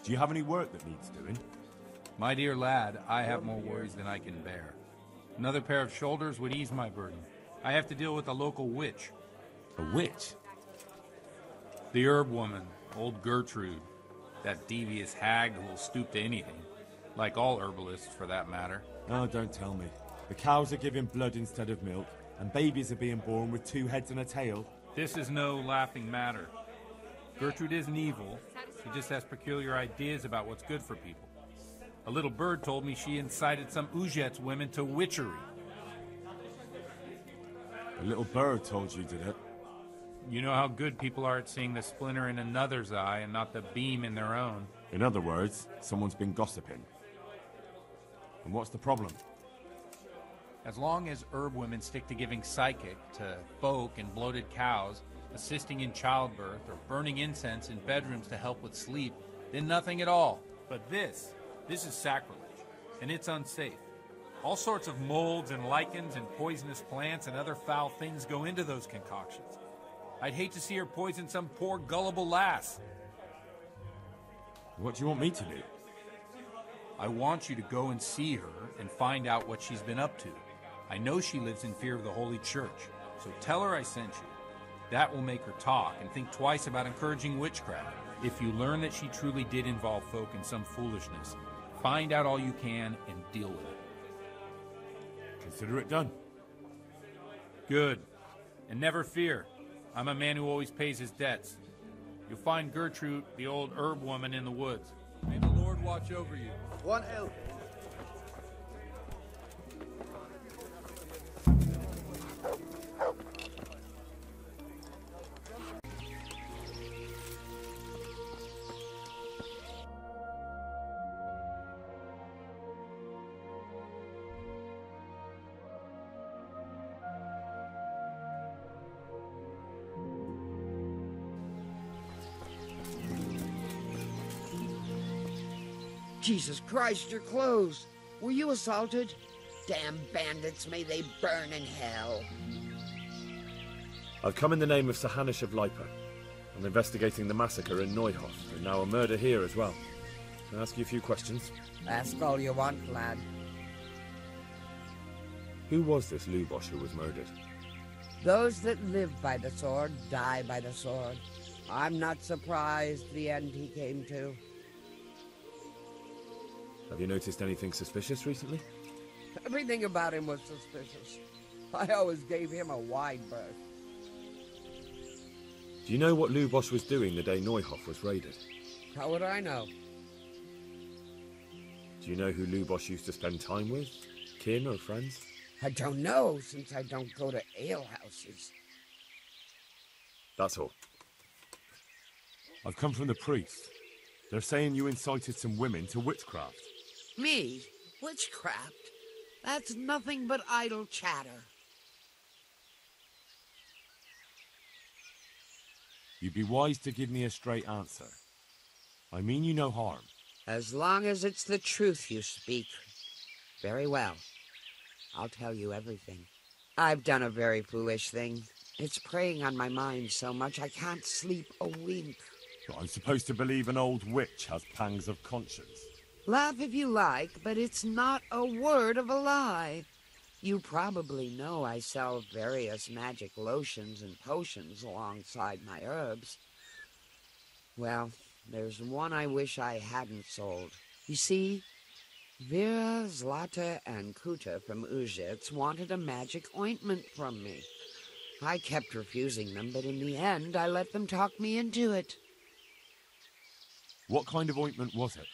Do you have any work that needs doing? My dear lad, I have more worries than I can bear. Another pair of shoulders would ease my burden. I have to deal with a local witch. A witch? The herb woman, old Gertrude. That devious hag who will stoop to anything. Like all herbalists, for that matter. Oh, don't tell me. The cows are giving blood instead of milk, and babies are being born with 2 heads and a tail. This is no laughing matter. Gertrude isn't evil. She just has peculiar ideas about what's good for people. A little bird told me she incited some Uzhitz women to witchery. A little bird told you, did it? You know how good people are at seeing the splinter in another's eye and not the beam in their own. In other words, someone's been gossiping. And what's the problem? As long as herb women stick to giving psychic to folk and bloated cows, assisting in childbirth, or burning incense in bedrooms to help with sleep, then nothing at all. But this is sacrilege, and it's unsafe. All sorts of molds and lichens and poisonous plants and other foul things go into those concoctions. I'd hate to see her poison some poor gullible lass. What do you want me to do? I want you to go and see her and find out what she's been up to. I know she lives in fear of the Holy Church, so tell her I sent you. That will make her talk and think twice about encouraging witchcraft. If you learn that she truly did involve folk in some foolishness, find out all you can and deal with it. Consider it done. Good. And never fear. I'm a man who always pays his debts. You'll find Gertrude, the old herb woman, in the woods. May the Lord watch over you. One help. Jesus Christ, your clothes! Were you assaulted? Damn bandits, may they burn in hell. I've come in the name of Sahanish of Lipa. I'm investigating the massacre in Neuhof, and now a murder here as well. Can I ask you a few questions? Ask all you want, lad. Who was this Lubosh who was murdered? Those that live by the sword die by the sword. I'm not surprised the end he came to. Have you noticed anything suspicious recently? Everything about him was suspicious. I always gave him a wide berth. Do you know what Lubosh was doing the day Neuhof was raided? How would I know? Do you know who Lubosh used to spend time with? Kin or friends? I don't know, since I don't go to alehouses. That's all. I've come from the priest. They're saying you incited some women to witchcraft. Me? Witchcraft? That's nothing but idle chatter. You'd be wise to give me a straight answer. I mean you no harm. As long as it's the truth you speak. Very well. I'll tell you everything. I've done a very foolish thing. It's preying on my mind so much I can't sleep a wink. But I'm supposed to believe an old witch has pangs of conscience. Laugh if you like, but it's not a word of a lie. You probably know I sell various magic lotions and potions alongside my herbs. Well, there's one I wish I hadn't sold. You see, Vera, Zlata, and Kuta from Uzhitz wanted a magic ointment from me. I kept refusing them, but in the end I let them talk me into it. What kind of ointment was it?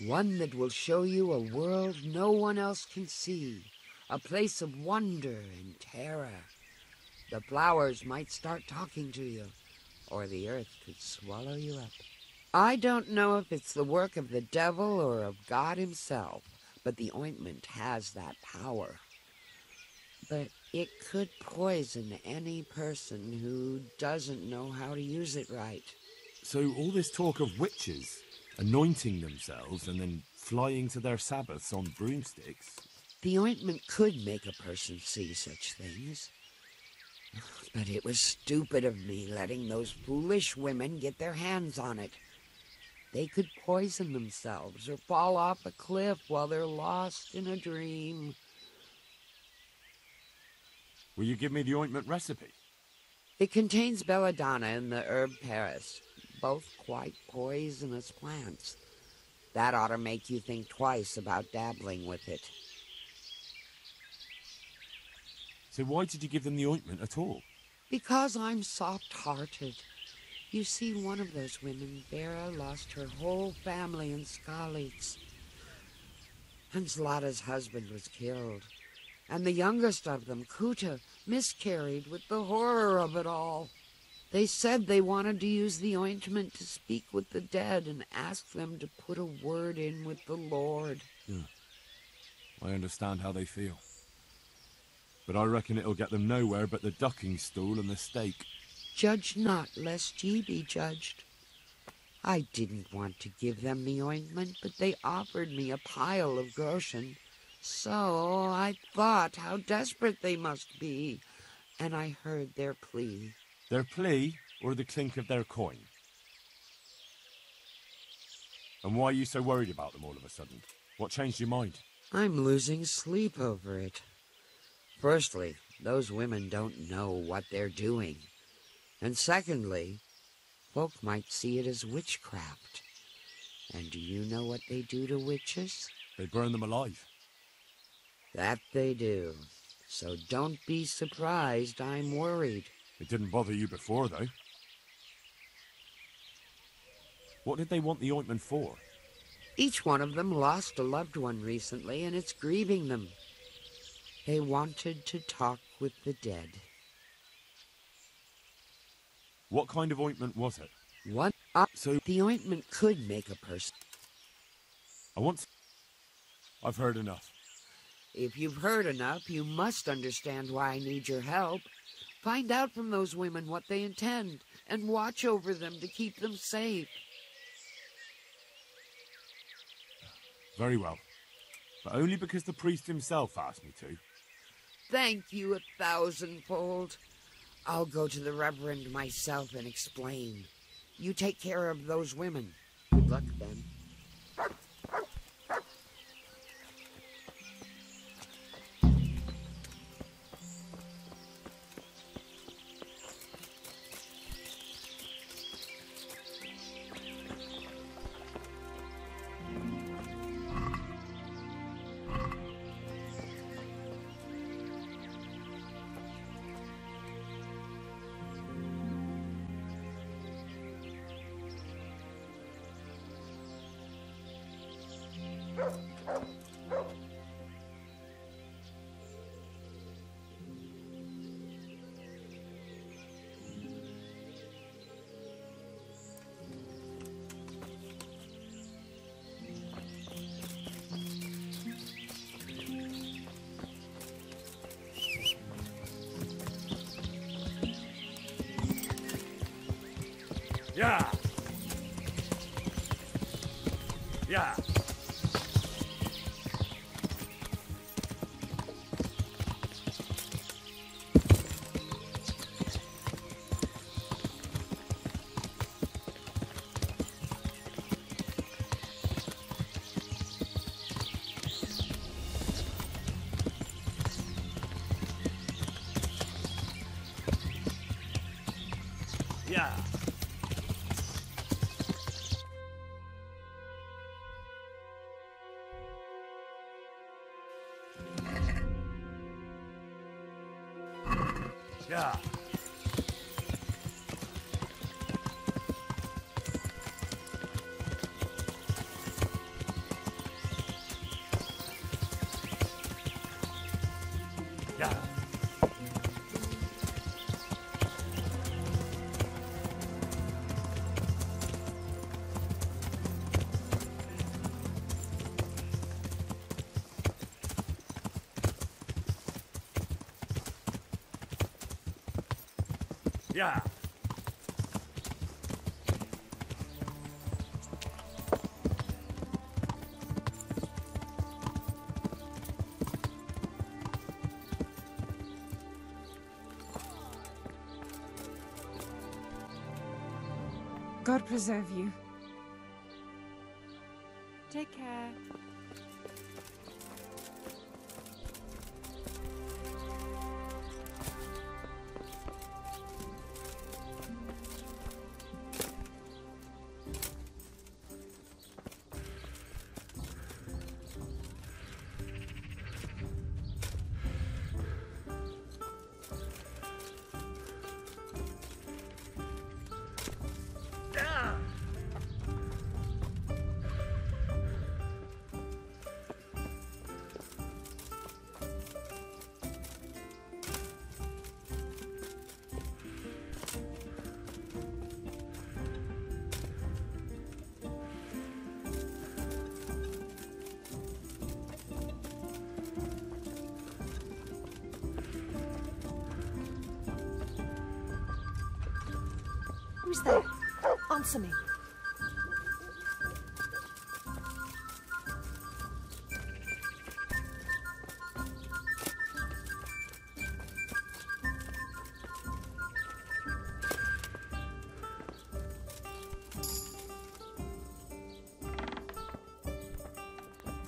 One that will show you a world no one else can see. A place of wonder and terror. The flowers might start talking to you, or the earth could swallow you up. I don't know if it's the work of the devil or of God himself, but the ointment has that power. But it could poison any person who doesn't know how to use it right. So all this talk of witches anointing themselves and then flying to their sabbaths on broomsticks. The ointment could make a person see such things. But it was stupid of me letting those foolish women get their hands on it. They could poison themselves or fall off a cliff while they're lost in a dream. Will you give me the ointment recipe? It contains belladonna and the herb Paris, both quite poisonous plants. That ought to make you think twice about dabbling with it. So why did you give them the ointment at all? Because I'm soft-hearted. You see, one of those women, Vera, lost her whole family in Skalitz. And Zlata's husband was killed. And the youngest of them, Kuta, miscarried with the horror of it all. They said they wanted to use the ointment to speak with the dead and ask them to put a word in with the Lord. Yeah. I understand how they feel. But I reckon it'll get them nowhere but the ducking stool and the stake. Judge not, lest ye be judged. I didn't want to give them the ointment, but they offered me a pile of groschen. So I thought how desperate they must be, and I heard their plea. Their plea, or the clink of their coin? And why are you so worried about them all of a sudden? What changed your mind? I'm losing sleep over it. Firstly, those women don't know what they're doing. And secondly, folk might see it as witchcraft. And do you know what they do to witches? They burn them alive. That they do. So don't be surprised I'm worried. It didn't bother you before, though. What did they want the ointment for? Each one of them lost a loved one recently, and it's grieving them. They wanted to talk with the dead. What kind of ointment was it? What? So The ointment could make a person. I've heard enough. If you've heard enough, you must understand why I need your help. Find out from those women what they intend, and watch over them to keep them safe. Very well. But only because the priest himself asked me to. Thank you 1,000-fold. I'll go to the Reverend myself and explain. You take care of those women. Good luck, then. Yeah! Yeah! Yeah! Yeah. Yeah. Yeah. God preserve you. Take care. Who's there? Answer me.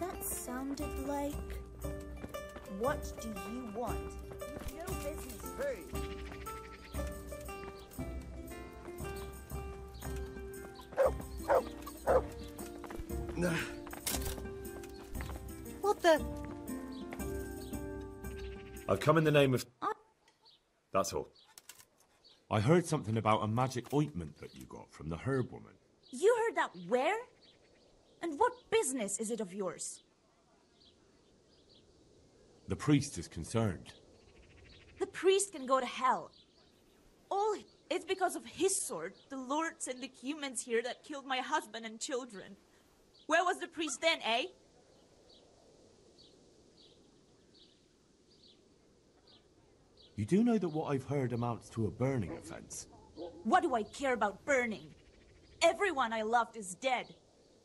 That sounded like... What do you want? You've no business rude. What the? I've come in the name of... That's all. I heard something about a magic ointment that you got from the herb woman. You heard that where? And what business is it of yours? The priest is concerned. The priest can go to hell. All it's because of his sword, the lords and the humans here that killed my husband and children. Where was the priest then, eh? You do know that what I've heard amounts to a burning offense? What do I care about burning? Everyone I loved is dead.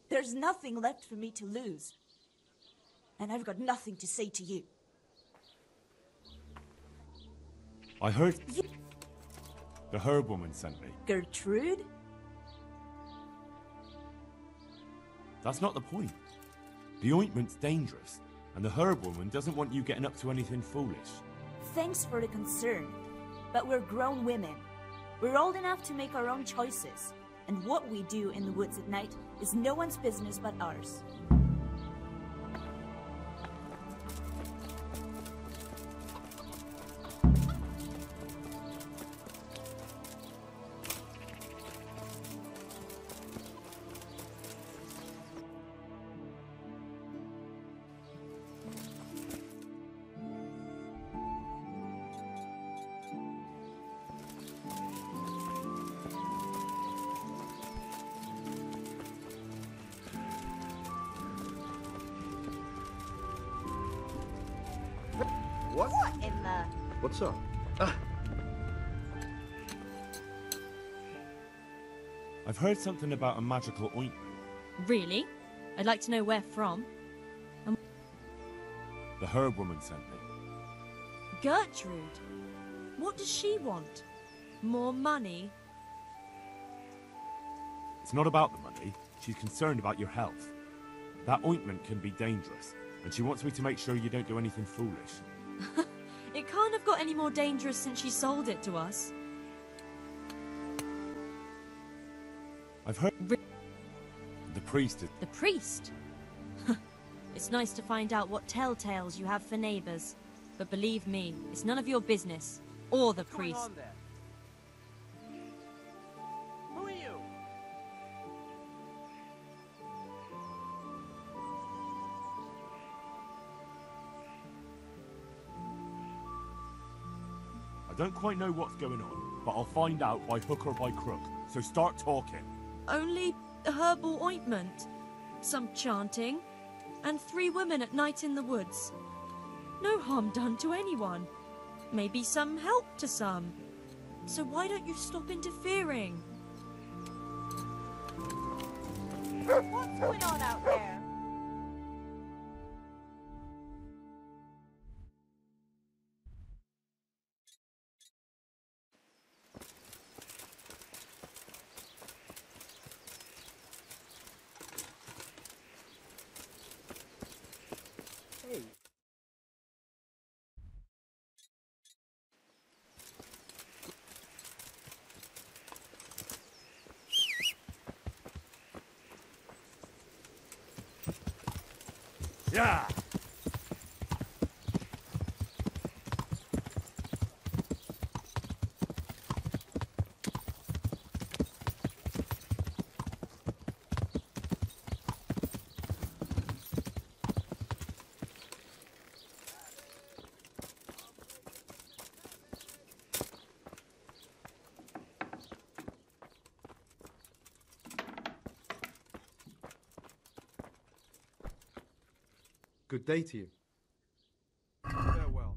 There's nothing left for me to lose. And I've got nothing to say to you. I heard... The herb woman sent me. Gertrude? That's not the point. The ointment's dangerous, and the herb woman doesn't want you getting up to anything foolish. Thanks for the concern, but we're grown women. We're old enough to make our own choices, and what we do in the woods at night is no one's business but ours. What in the... What's up? I've heard something about a magical ointment. Really? I'd like to know where from. The herb woman sent me. Gertrude? What does she want? More money? It's not about the money. She's concerned about your health. That ointment can be dangerous, and she wants me to make sure you don't do anything foolish. It can't have got any more dangerous since she sold it to us. I've heard... The priest is... The priest? It's nice to find out what telltales you have for neighbors. But believe me, it's none of your business. Or the priest. What's going on there? Who are you? I don't quite know what's going on, but I'll find out by hook or by crook. So start talking. Only a herbal ointment, some chanting, and 3 women at night in the woods. No harm done to anyone. Maybe some help to some. So why don't you stop interfering? What's going on out there? Yeah! Good day to you. Farewell.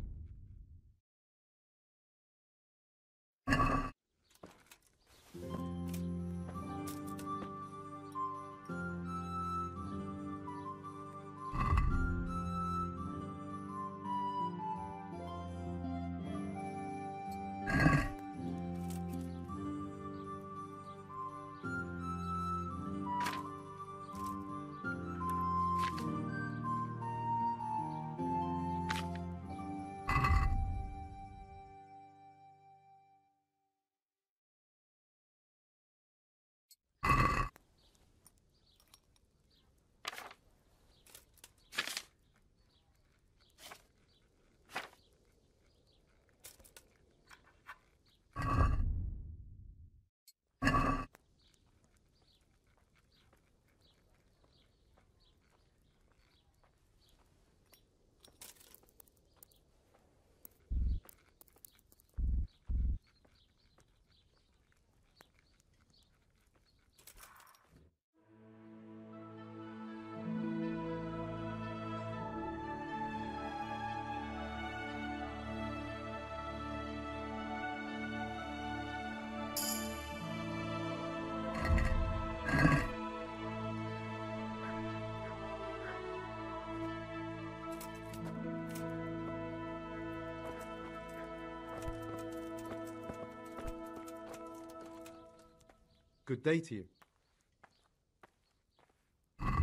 Good day to you.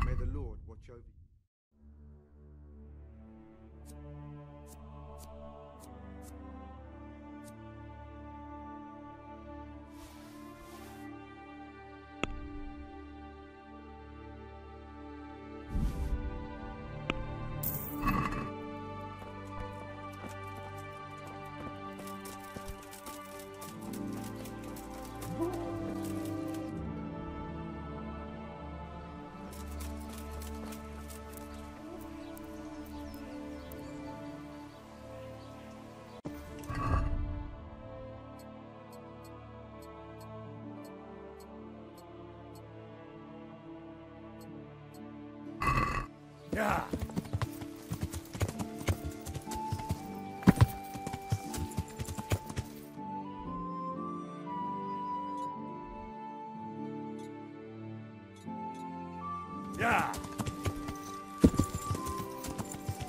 May the Lord watch over you. Yeah! Yeah!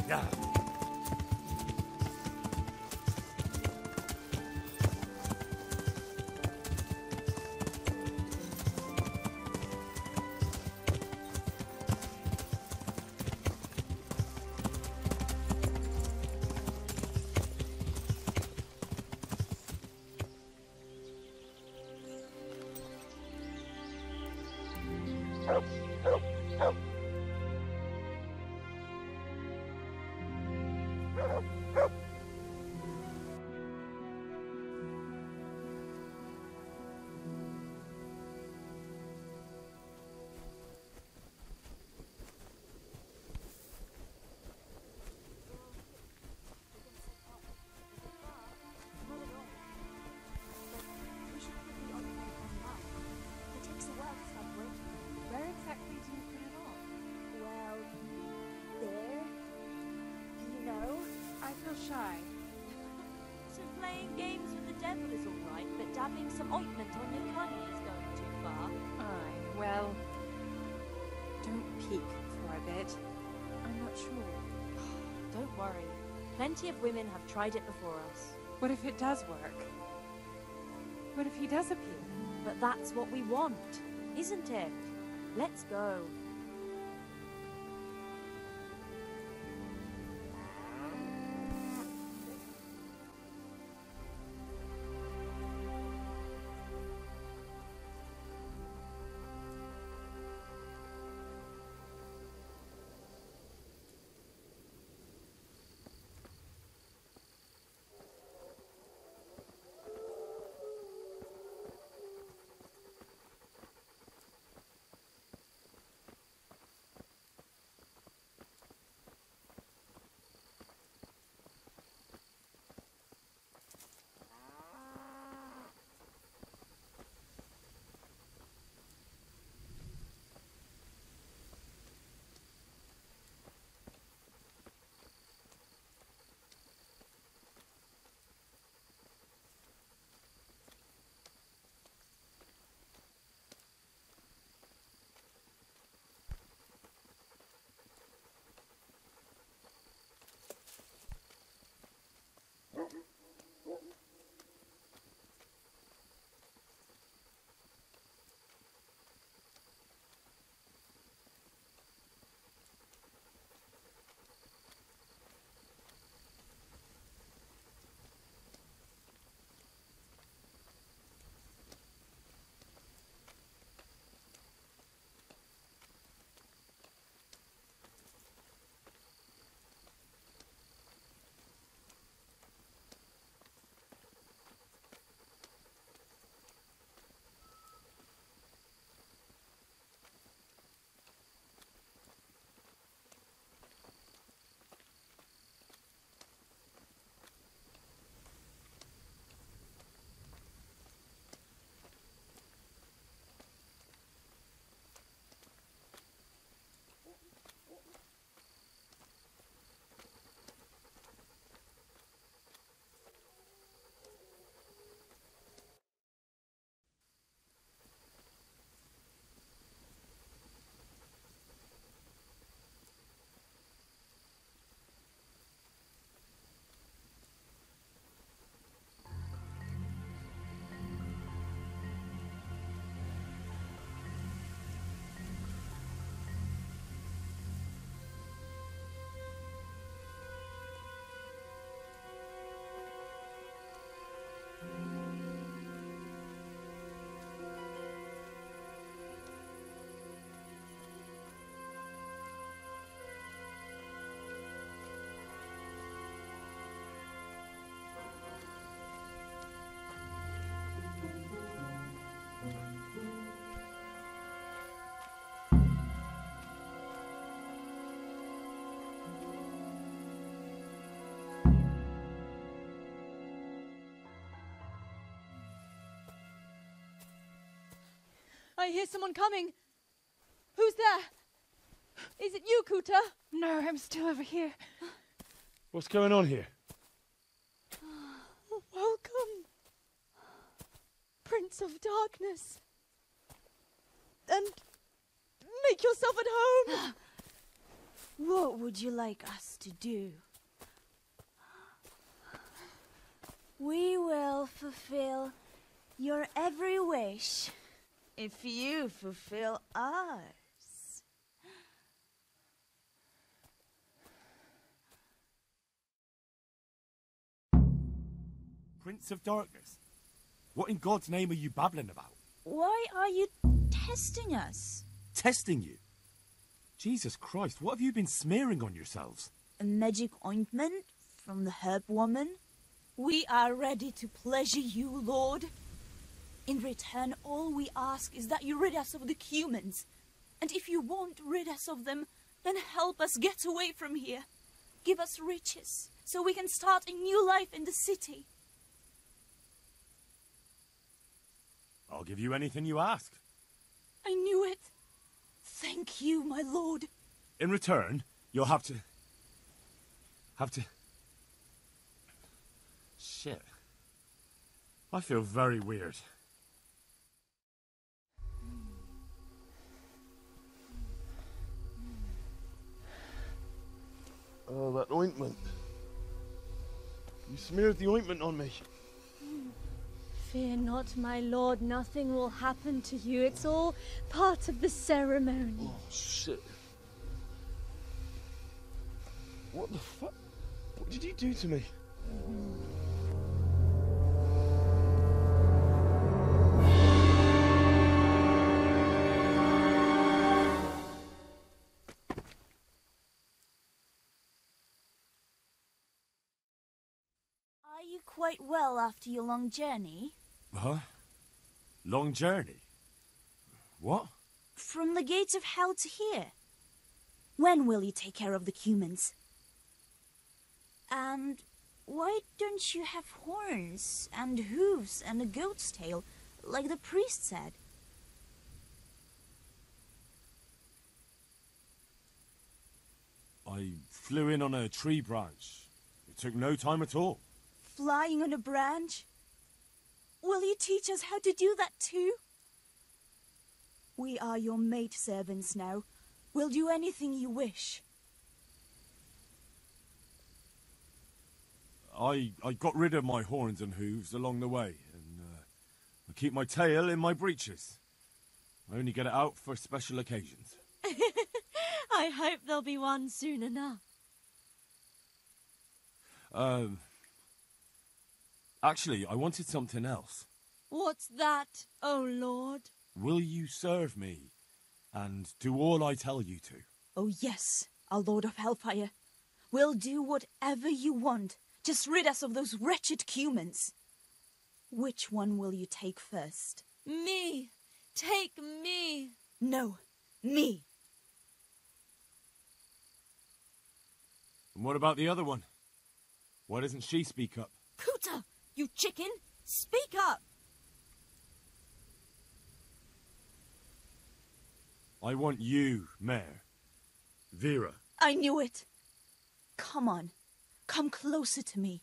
Yeah! Shy. So playing games with the devil is all right, but dabbing some ointment on your cunny is going too far. Aye, well, don't peek for a bit. I'm not sure. Don't worry. Plenty of women have tried it before us. What if it does work? What if he does appear? But that's what we want, isn't it? Let's go. I hear someone coming. Who's there? Is it you, Kuta? No, I'm still over here. What's going on here? Welcome, Prince of Darkness. And make yourself at home. What would you like us to do? We will fulfill your every wish if you fulfill ours. Prince of Darkness? What in God's name are you babbling about? Why are you testing us? Testing you? Jesus Christ, what have you been smearing on yourselves? A magic ointment from the herb woman? We are ready to pleasure you, Lord. In return, all we ask is that you rid us of the humans. And if you won't rid us of them, then help us get away from here. Give us riches, so we can start a new life in the city. I'll give you anything you ask. I knew it. Thank you, my lord. In return, you'll have to... Shit. I feel very weird. Oh, that ointment. You smeared the ointment on me. Fear not, my lord. Nothing will happen to you. It's all part of the ceremony. Oh, shit. What the fuck? What did you do to me? Are you quite well after your long journey? Huh? Long journey? What? From the gates of hell to here. When will you take care of the humans? And why don't you have horns and hooves and a goat's tail, like the priest said? I flew in on a tree branch. It took no time at all. Flying on a branch? Will you teach us how to do that too? We are your maid servants now. We'll do anything you wish. I got rid of my horns and hooves along the way, and I keep my tail in my breeches. I only get it out for special occasions. I hope there'll be one soon enough. Actually, I wanted something else. What's that, oh lord? Will you serve me, and do all I tell you to? Oh yes, our Lord of Hellfire. We'll do whatever you want. Just rid us of those wretched humans. Which one will you take first? Me! Take me! No, me. And what about the other one? Why doesn't she speak up? Kuta, you chicken! Speak up! I want you, Mare. Vera. I knew it. Come on. Come closer to me.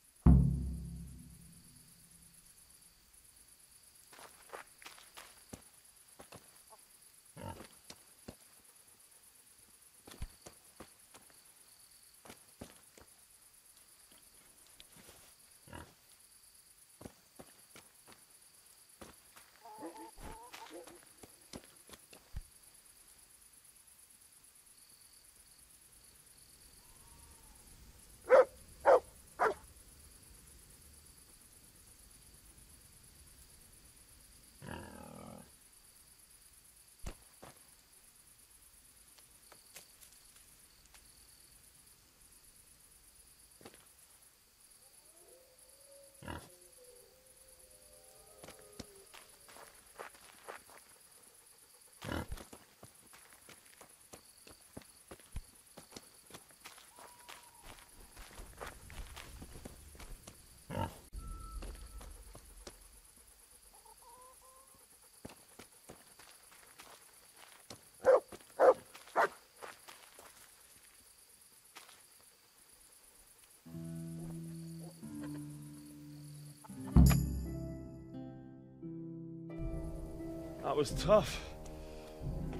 was tough.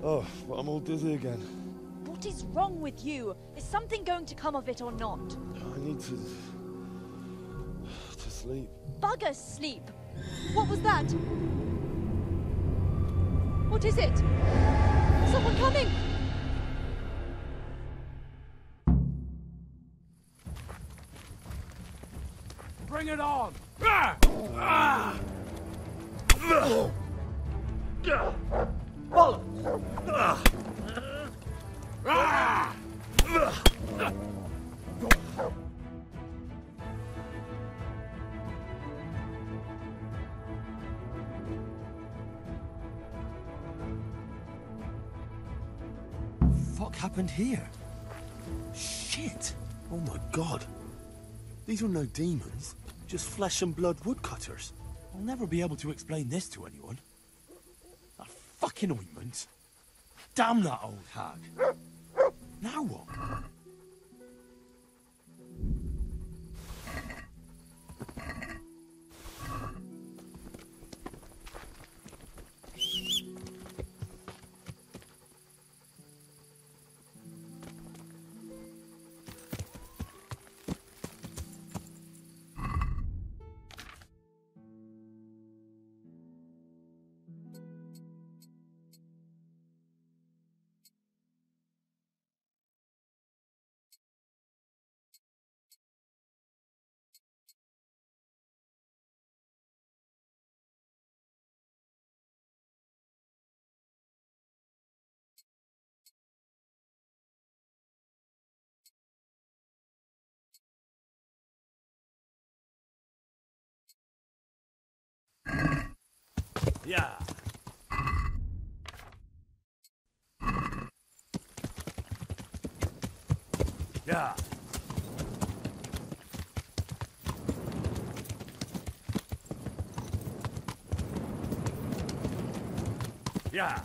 Oh, but I'm all dizzy again. What is wrong with you? Is something going to come of it or not? I need to sleep. Bugger sleep! What was that? What is it? Someone coming! Bring it on! What happened here? Shit! Oh my god. These are no demons, just flesh and blood woodcutters. I'll never be able to explain this to anyone. That fucking ointment. Damn that old hag. Now what? Yeah. Yeah. Yeah.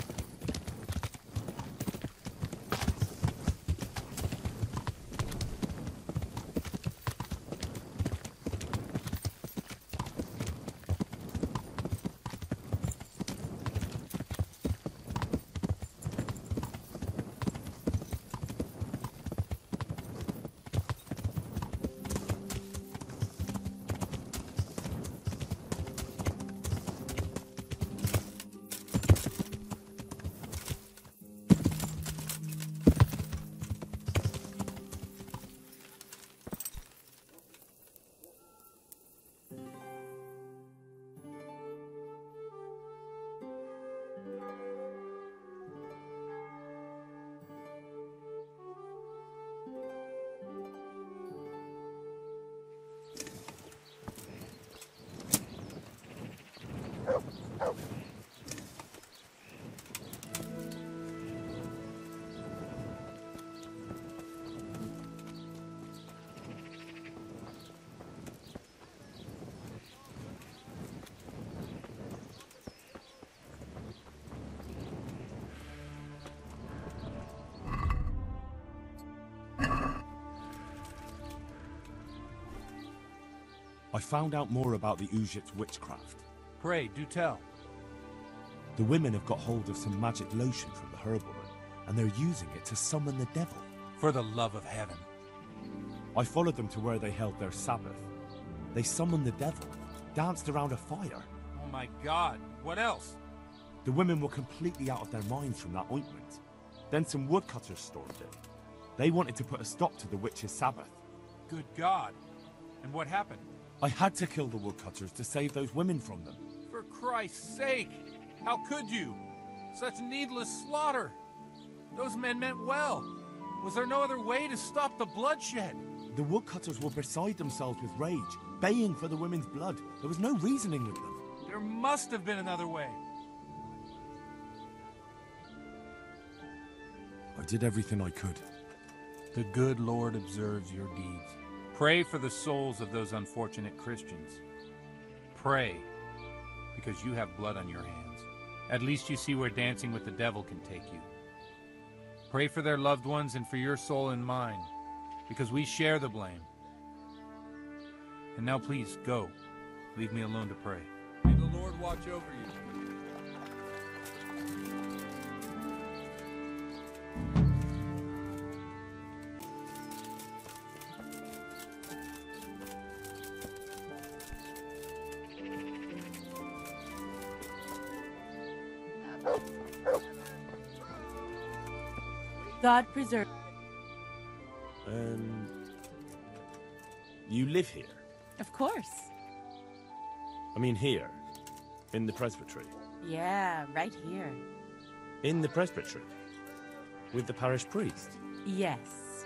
I found out more about the Uzhitz witchcraft. Pray, do tell. The women have got hold of some magic lotion from the herbalman, and they're using it to summon the devil. For the love of heaven. I followed them to where they held their Sabbath. They summoned the devil, danced around a fire. Oh my god, what else? The women were completely out of their minds from that ointment. Then some woodcutters stormed in. They wanted to put a stop to the witch's Sabbath. Good god. And what happened? I had to kill the woodcutters to save those women from them. For Christ's sake! How could you? Such needless slaughter! Those men meant well. Was there no other way to stop the bloodshed? The woodcutters were beside themselves with rage, baying for the women's blood. There was no reasoning with them. There must have been another way. I did everything I could. The good Lord observes your deeds. Pray for the souls of those unfortunate Christians. Pray, because you have blood on your hands. At least you see where dancing with the devil can take you. Pray for their loved ones and for your soul and mine, because we share the blame. And now please, go. Leave me alone to pray. May the Lord watch over you. God preserve. You live here? Of course. I mean here, in the presbytery. Yeah, right here. In the presbytery? With the parish priest? Yes.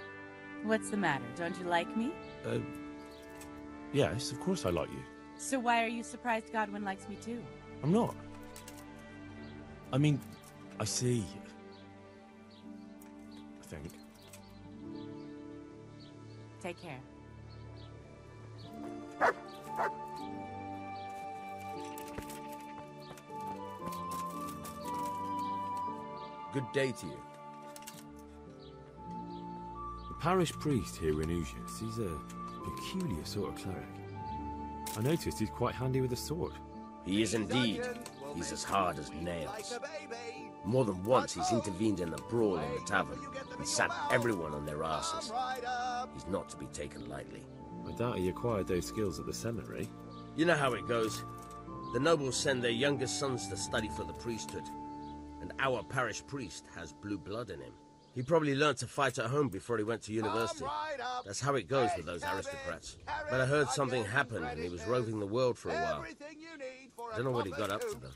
What's the matter? Don't you like me? Yes, of course I like you. So why are you surprised Godwin likes me too? I'm not. I mean, I see. I think. Take care. Good day to you. The parish priest here in Uzhitz, he's a peculiar sort of cleric. I noticed he's quite handy with a sword. He is indeed. He's as hard as nails. More than once he's intervened in a brawl in the tavern and sat everyone on their asses. He's not to be taken lightly. I doubt he acquired those skills at the seminary. You know how it goes. The nobles send their youngest sons to study for the priesthood, and our parish priest has blue blood in him. He probably learned to fight at home before he went to university. That's how it goes with those aristocrats. But I heard something happened and he was roving the world for a while. I don't know what he got up to though.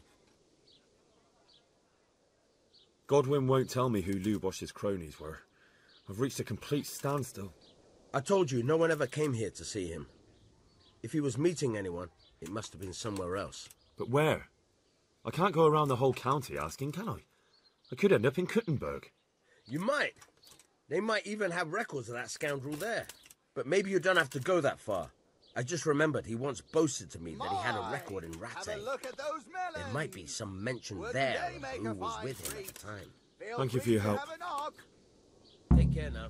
Godwin won't tell me who Lubosh's cronies were. I've reached a complete standstill. I told you, no one ever came here to see him. If he was meeting anyone, it must have been somewhere else. But where? I can't go around the whole county asking, can I? I could end up in Kuttenberg. You might. They might even have records of that scoundrel there. But maybe you don't have to go that far. I just remembered he once boasted to me that he had a record in Rattay. There might be some mention there of who was with him at the time. Thank you for your help. Take care now.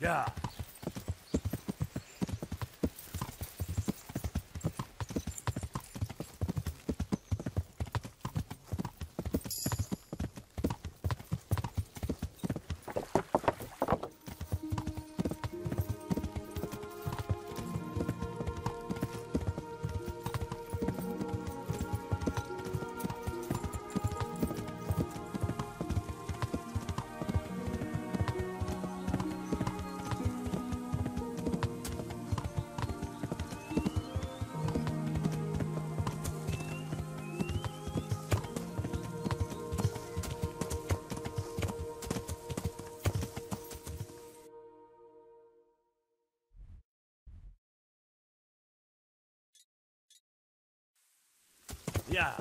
Yeah. Yeah.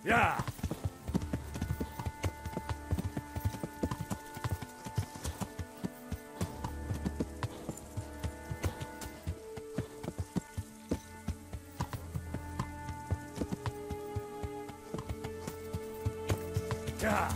Yeah. Yeah.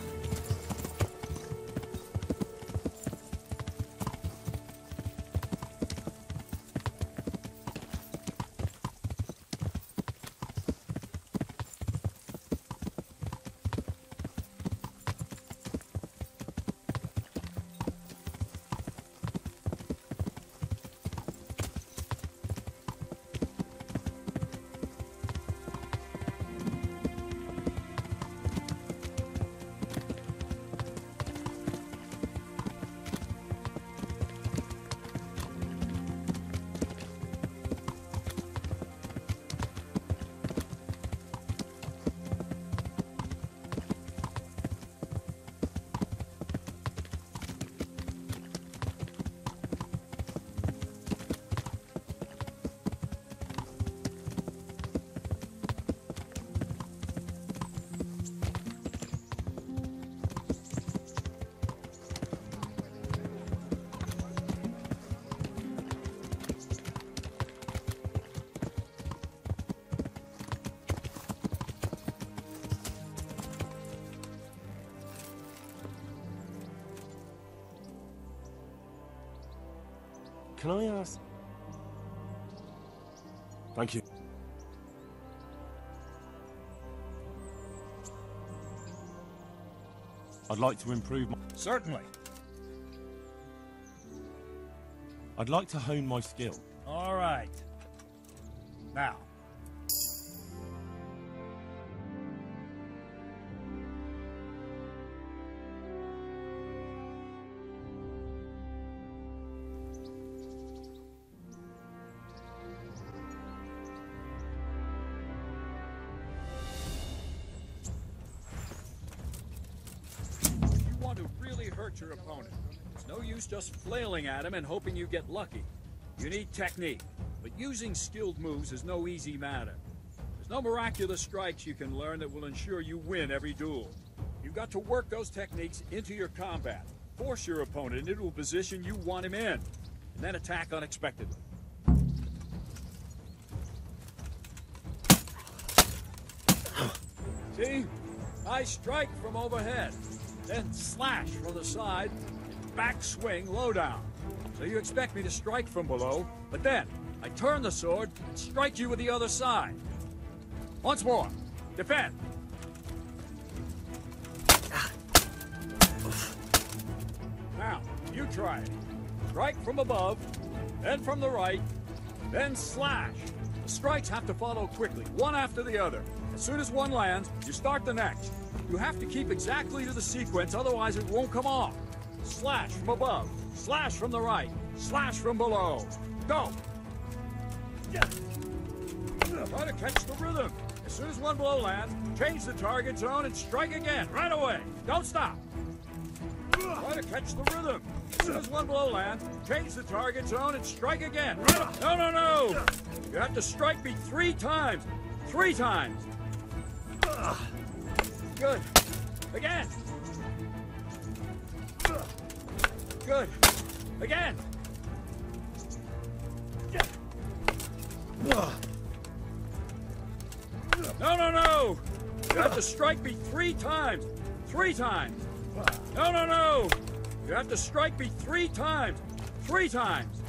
Can I ask? Thank you. I'd like to improve my... Certainly. I'd like to hone my skill. All right. Now. Your opponent. It's no use just flailing at him and hoping you get lucky. You need technique, but using skilled moves is no easy matter. There's no miraculous strikes you can learn that will ensure you win every duel. You've got to work those techniques into your combat, force your opponent into a position you want him in, and then attack unexpectedly. See? I strike from overhead, then slash from the side, and back swing low down. So you expect me to strike from below, but then I turn the sword and strike you with the other side. Once more, defend. Now, you try it. Strike from above, then from the right, then slash. The strikes have to follow quickly, one after the other. As soon as one lands, you start the next. You have to keep exactly to the sequence, otherwise it won't come off. Slash from above, slash from the right, slash from below. Go! Try to catch the rhythm. As soon as one blow lands, change the target zone and strike again, right away. Don't stop. Try to catch the rhythm. As soon as one blow lands, change the target zone and strike again. No, no, no! You have to strike me 3 times. 3 times. Good. Again. Good. Again. No, no, no! You have to strike me 3 times. 3 times. No, no, no! You have to strike me 3 times. 3 times.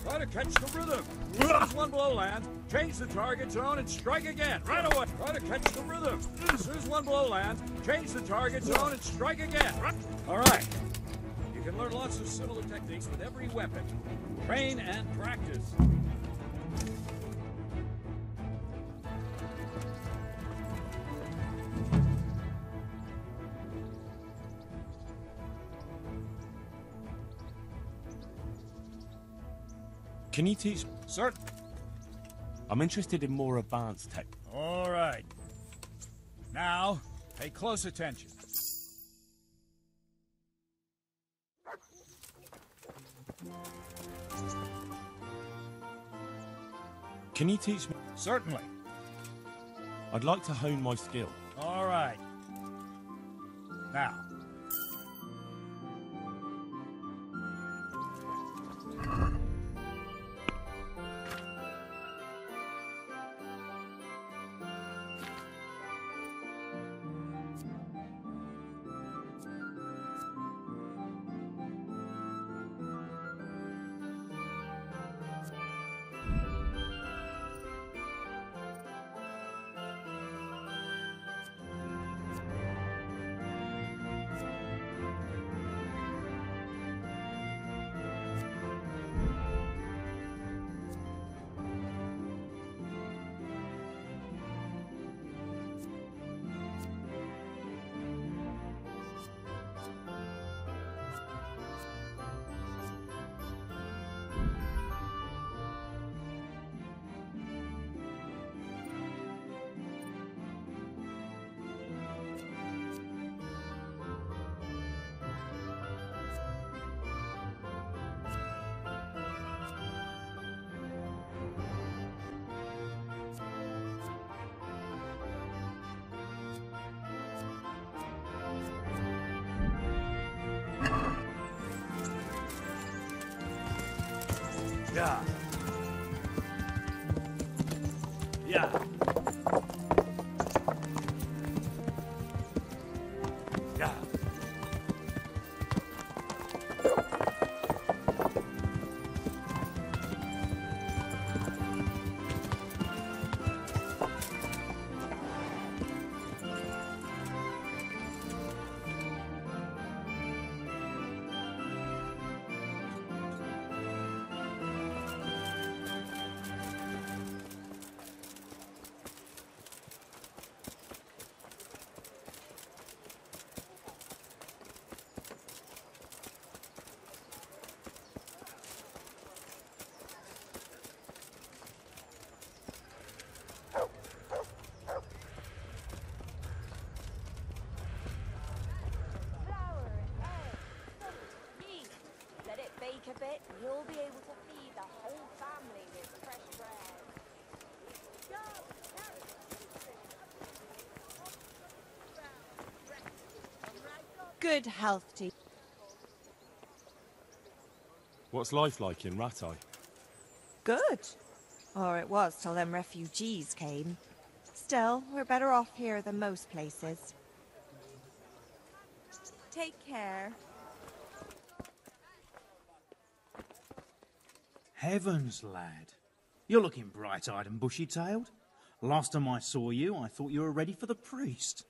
Try to catch the rhythm. As soon as one blow lands, change the target zone and strike again, right away. Try to catch the rhythm. As soon as one blow lands, change the target zone and strike again. All right. You can learn lots of similar techniques with every weapon. Train and practice. Can you teach? Certainly. I'm interested in more advanced tech. All right. Now, pay close attention. Can you teach me? Certainly. I'd like to hone my skill. All right. Now. Yeah. Yeah. Yeah. A bit, you'll be able to feed the whole family with fresh bread. Good health to you. What's life like in Rattay? Good. Or it was till them refugees came. Still, we're better off here than most places. Take care. Heavens, lad. You're looking bright-eyed and bushy-tailed. Last time I saw you, I thought you were ready for the priest.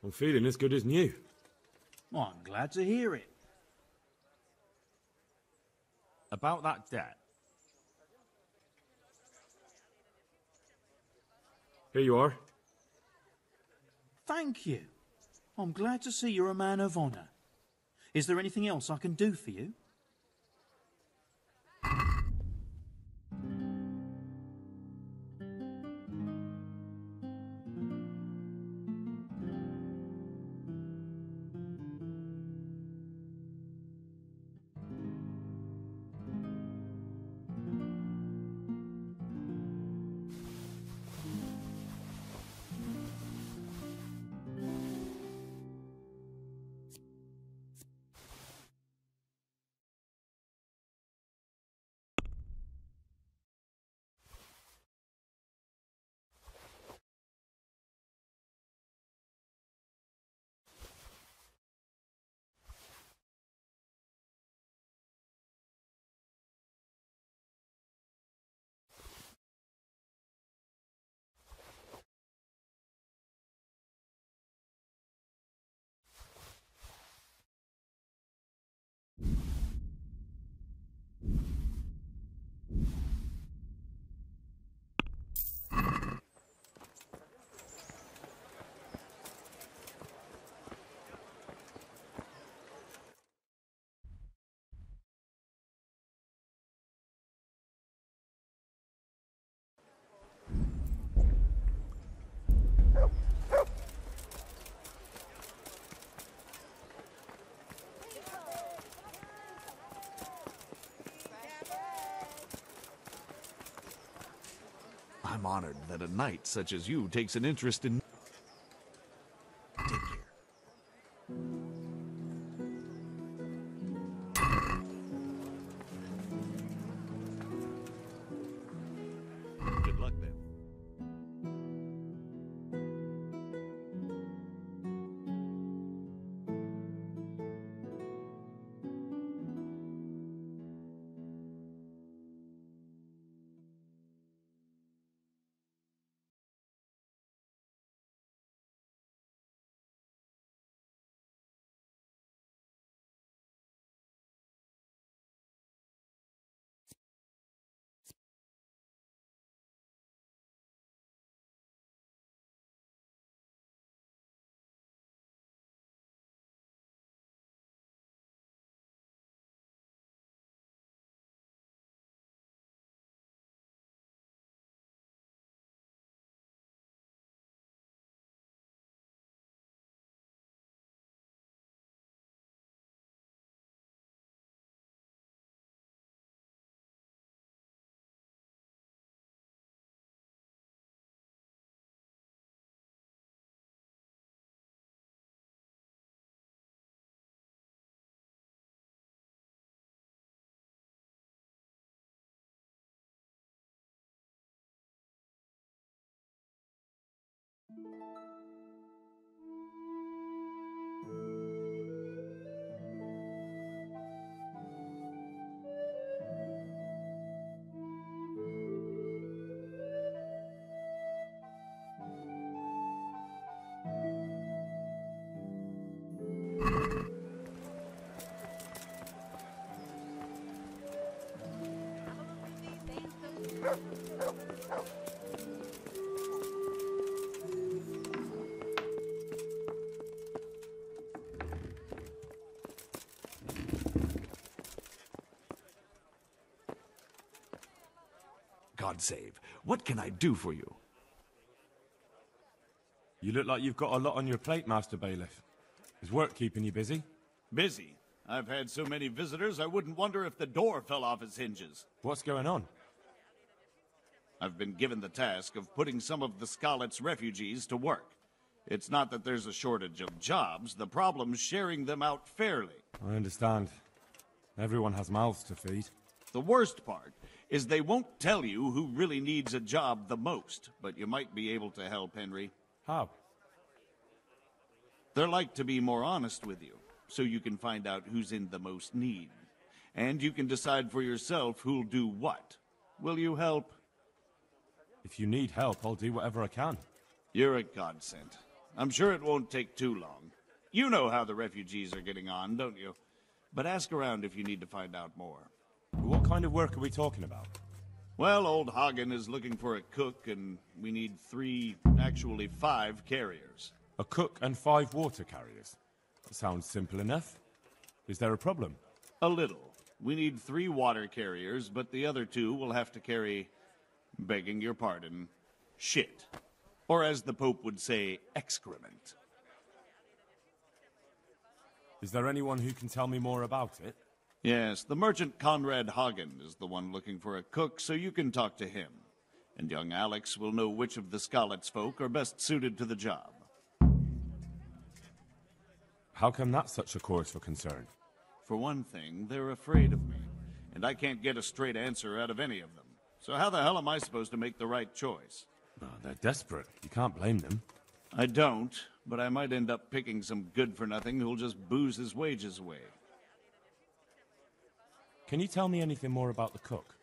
I'm feeling as good as new. Well, I'm glad to hear it. About that debt. Here you are. Thank you. I'm glad to see you're a man of honour. Is there anything else I can do for you? I'm honored that a knight such as you takes an interest in... Take care. Good luck then. God save. What can I do for you? You look like you've got a lot on your plate, Master Bailiff. Is work keeping you busy? Busy? I've had so many visitors, I wouldn't wonder if the door fell off its hinges. What's going on? I've been given the task of putting some of the Skalitz refugees to work. It's not that there's a shortage of jobs, the problem's sharing them out fairly. I understand. Everyone has mouths to feed. The worst part is they won't tell you who really needs a job the most, but you might be able to help, Henry. How? They're like to be more honest with you, so you can find out who's in the most need. And you can decide for yourself who'll do what. Will you help? If you need help, I'll do whatever I can. You're a godsend. I'm sure it won't take too long. You know how the refugees are getting on, don't you? But ask around if you need to find out more. What kind of work are we talking about? Well, old Hagen is looking for a cook, and we need 5 carriers. A cook and 5 water carriers? That sounds simple enough. Is there a problem? A little. We need 3 water carriers, but the other 2 will have to carry, begging your pardon, shit. Or as the Pope would say, excrement. Is there anyone who can tell me more about it? Yes, the merchant Conrad Hagen is the one looking for a cook, so you can talk to him. And young Alex will know which of the Skalitz folk are best suited to the job. How come that's such a cause for concern? For one thing, they're afraid of me, and I can't get a straight answer out of any of them. So how the hell am I supposed to make the right choice? Oh, they're desperate. You can't blame them. I don't, but I might end up picking some good-for-nothing who'll just booze his wages away. Can you tell me anything more about the cook?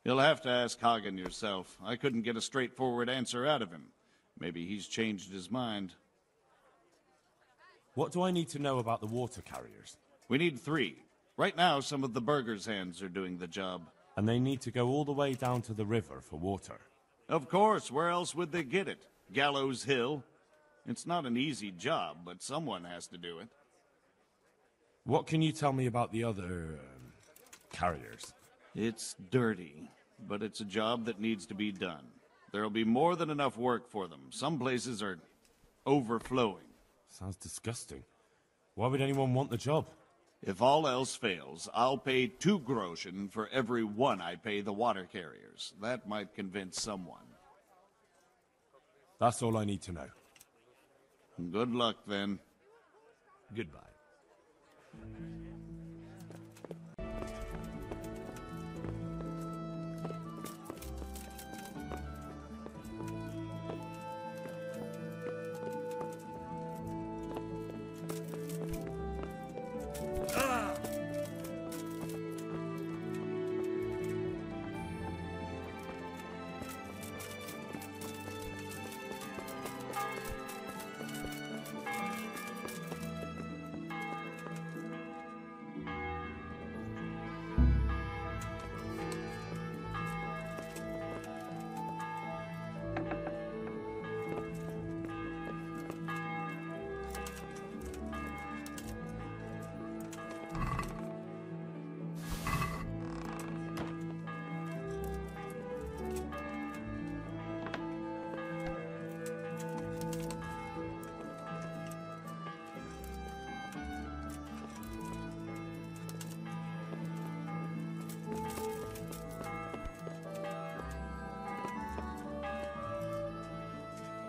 You'll have to ask Hagen yourself. I couldn't get a straightforward answer out of him. Maybe he's changed his mind. What do I need to know about the water carriers? We need 3. Right now, some of the burgers' hands are doing the job. And they need to go all the way down to the river for water? Of course, where else would they get it? Gallows Hill? It's not an easy job, but someone has to do it. What can you tell me about the other... carriers? It's dirty, but it's a job that needs to be done. There'll be more than enough work for them. Some places are overflowing. Sounds disgusting. Why would anyone want the job? If all else fails, I'll pay 2 groschen for every 1 I pay the water carriers. That might convince someone. That's all I need to know. Good luck, then. Goodbye.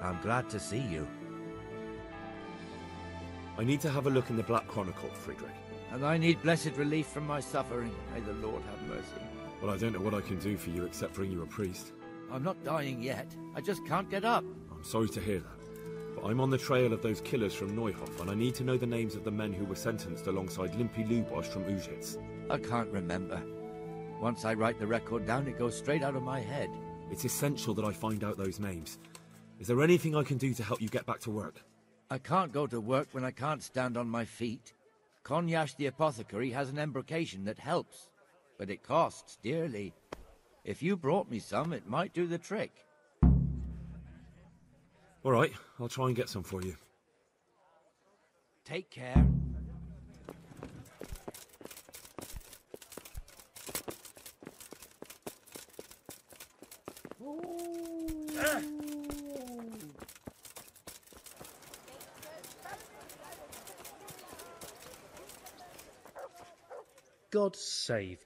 I'm glad to see you. I need to have a look in the Black Chronicle, Friedrich. And I need blessed relief from my suffering. May the Lord have mercy. Well, I don't know what I can do for you except bring you a priest. I'm not dying yet. I just can't get up. I'm sorry to hear that. But I'm on the trail of those killers from Neuhof, and I need to know the names of the men who were sentenced alongside Limpy Lubosh from Uzhitz. I can't remember. Once I write the record down, it goes straight out of my head. It's essential that I find out those names. Is there anything I can do to help you get back to work? I can't go to work when I can't stand on my feet. Kunesh the Apothecary has an embrocation that helps, but it costs dearly. If you brought me some, it might do the trick. All right, I'll try and get some for you. Take care. God save.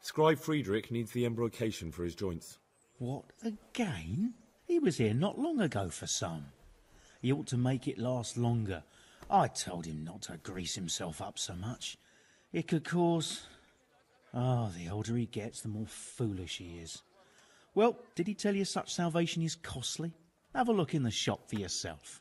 Scribe Friedrich needs the embrocation for his joints. What, again? He was here not long ago for some. He ought to make it last longer. I told him not to grease himself up so much. It could cause... the older he gets, the more foolish he is. Well, did he tell you such salvation is costly? Have a look in the shop for yourself.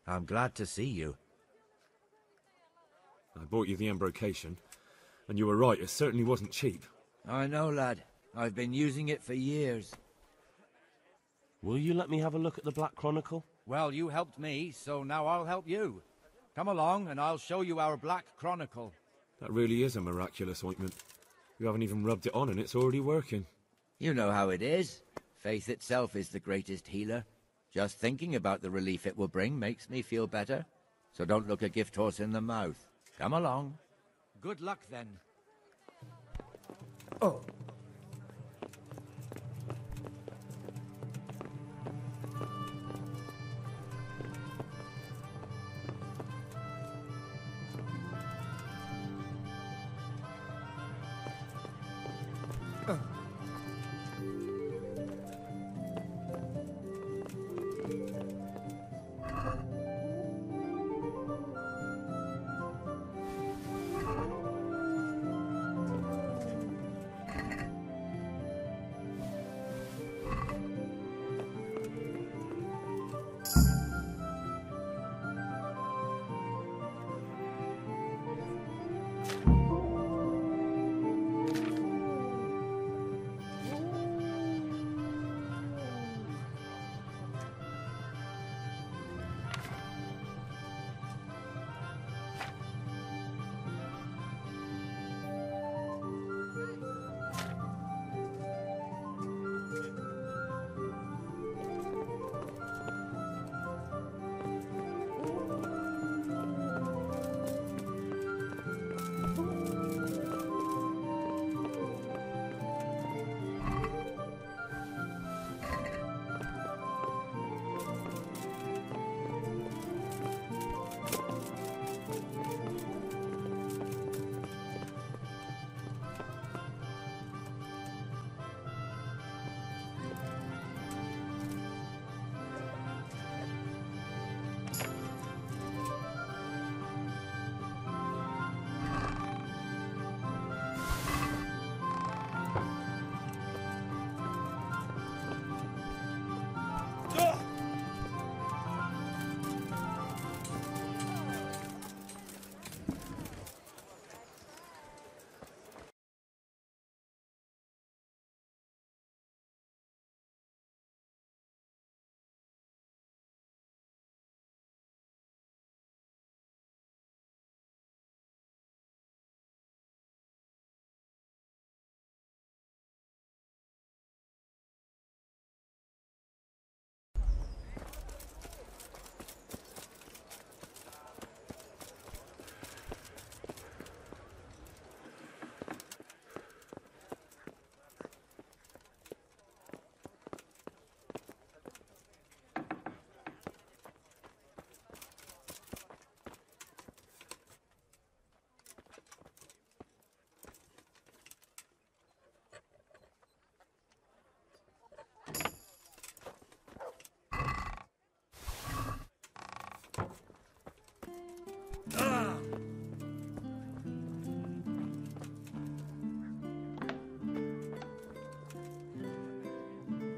I'm glad to see you. I bought you the embrocation, and you were right, it certainly wasn't cheap. I know, lad. I've been using it for years. Will you let me have a look at the Black Chronicle? Well, you helped me, so now I'll help you. Come along, and I'll show you our Black Chronicle. That really is a miraculous ointment. You haven't even rubbed it on, and it's already working. You know how it is. Faith itself is the greatest healer. Just thinking about the relief it will bring makes me feel better. So don't look a gift horse in the mouth. Come along. Good luck, then. Oh.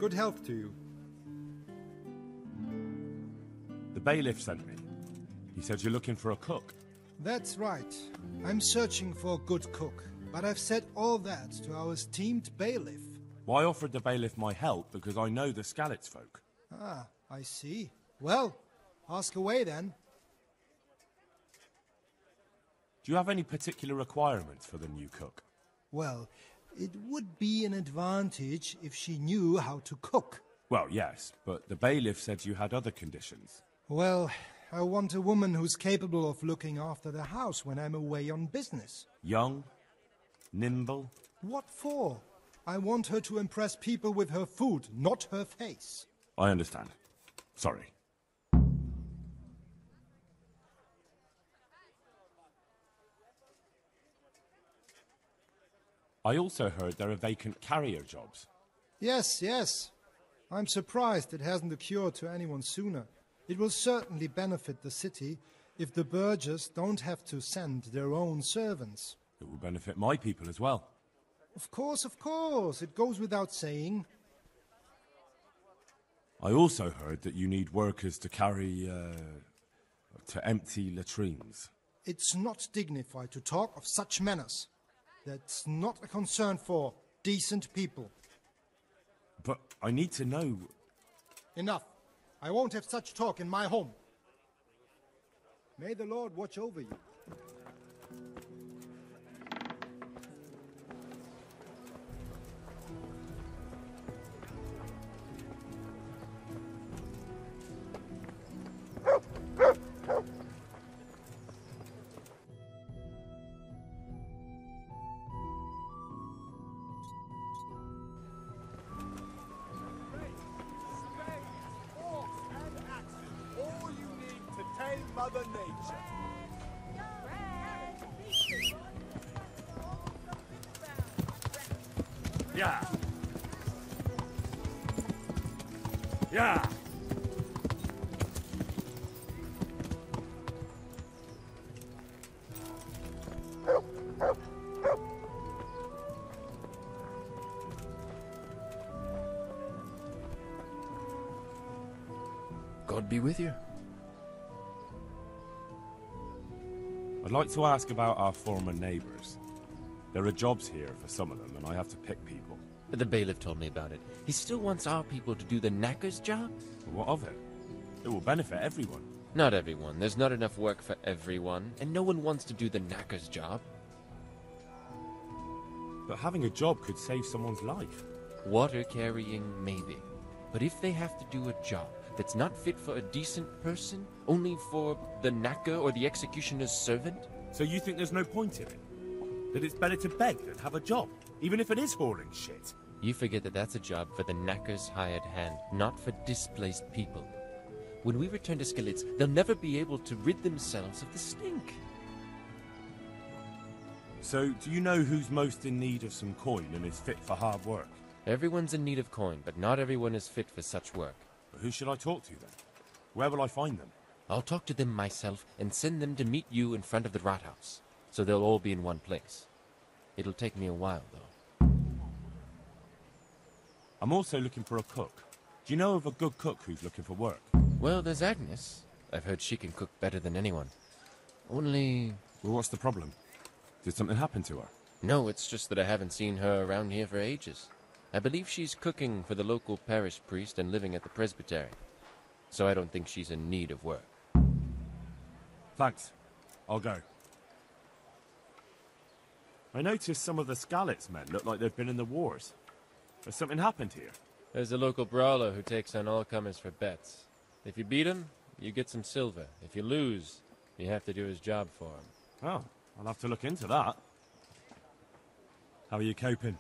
Good health to you. The bailiff sent me. He said you're looking for a cook. That's right. I'm searching for a good cook, but I've said all that to our esteemed bailiff. Well, I offered the bailiff my help because I know the Skalitz folk. Ah, I see. Well, ask away then. Do you have any particular requirements for the new cook? Well, it would be an advantage if she knew how to cook. Well, yes, but the bailiff said you had other conditions. Well, I want a woman who's capable of looking after the house when I'm away on business. Young? Nimble? What for? I want her to impress people with her food, not her face. I understand. Sorry. I also heard there are vacant carrier jobs. Yes, yes. I'm surprised it hasn't occurred to anyone sooner. It will certainly benefit the city if the burghers don't have to send their own servants. It will benefit my people as well. Of course, it goes without saying. I also heard that you need workers to carry, to empty latrines. It's not dignified to talk of such manners. That's not a concern for decent people. But I need to know... Enough. I won't have such talk in my home. May the Lord watch over you. Mother Nature. Yeah. Yeah. God be with you. I'd like to ask about our former neighbours. There are jobs here for some of them, and I have to pick people. The bailiff told me about it. He still wants our people to do the knacker's job? What of it? It will benefit everyone. Not everyone. There's not enough work for everyone, and no one wants to do the knacker's job. But having a job could save someone's life. Water carrying, maybe. But if they have to do a job that's not fit for a decent person, only for the knacker or the executioner's servant? So you think there's no point in it? That it's better to beg than have a job, even if it is hauling shit? You forget that that's a job for the knacker's hired hand, not for displaced people. When we return to Skalitz, they'll never be able to rid themselves of the stink. So, do you know who's most in need of some coin and is fit for hard work? Everyone's in need of coin, but not everyone is fit for such work. But who should I talk to then? Where will I find them? I'll talk to them myself and send them to meet you in front of the Rathaus, so they'll all be in one place. It'll take me a while, though. I'm also looking for a cook. Do you know of a good cook who's looking for work? Well, there's Agnes. I've heard she can cook better than anyone. Only... Well, what's the problem? Did something happen to her? No, it's just that I haven't seen her around here for ages. I believe she's cooking for the local parish priest and living at the presbytery. So I don't think she's in need of work. Thanks. I'll go. I noticed some of the Skalitz men look like they've been in the wars. Has something happened here? There's a local brawler who takes on all comers for bets. If you beat him, you get some silver. If you lose, you have to do his job for him. Oh, I'll have to look into that. How are you coping?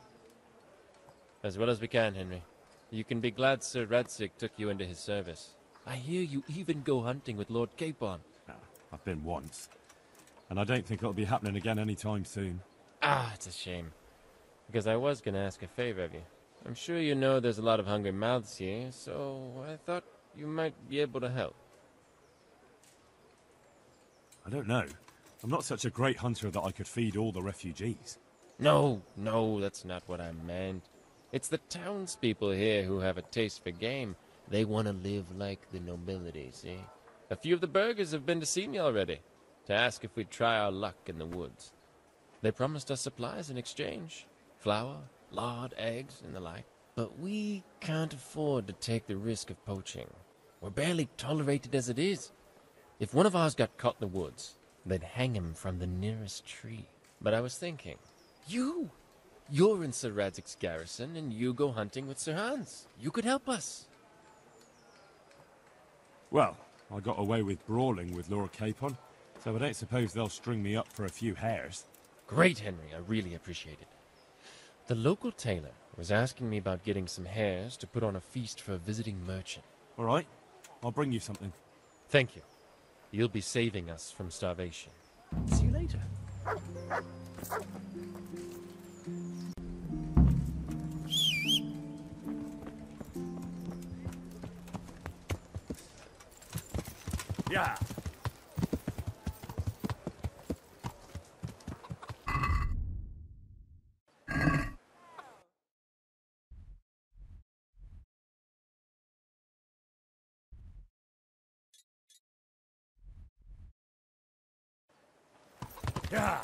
As well as we can, Henry. You can be glad Sir Rattay took you into his service. I hear you even go hunting with Lord Capon. I've been once. And I don't think it'll be happening again anytime soon. Ah, it's a shame. Because I was going to ask a favor of you. I'm sure you know there's a lot of hungry mouths here, so I thought you might be able to help. I don't know. I'm not such a great hunter that I could feed all the refugees. No, that's not what I meant. It's the townspeople here who have a taste for game. They want to live like the nobility, see? A few of the burghers have been to see me already, to ask if we'd try our luck in the woods. They promised us supplies in exchange. Flour, lard, eggs, and the like. But we can't afford to take the risk of poaching. We're barely tolerated as it is. If one of ours got caught in the woods, they'd hang him from the nearest tree. But I was thinking, you're in Sir Radzik's garrison, and you go hunting with Sir Hans. You could help us. Well, I got away with brawling with Laura Capon, so I don't suppose they'll string me up for a few hares. Great, Henry. I really appreciate it. The local tailor was asking me about getting some hares to put on a feast for a visiting merchant. All right. I'll bring you something. Thank you. You'll be saving us from starvation. See you later. Yeah. Yeah.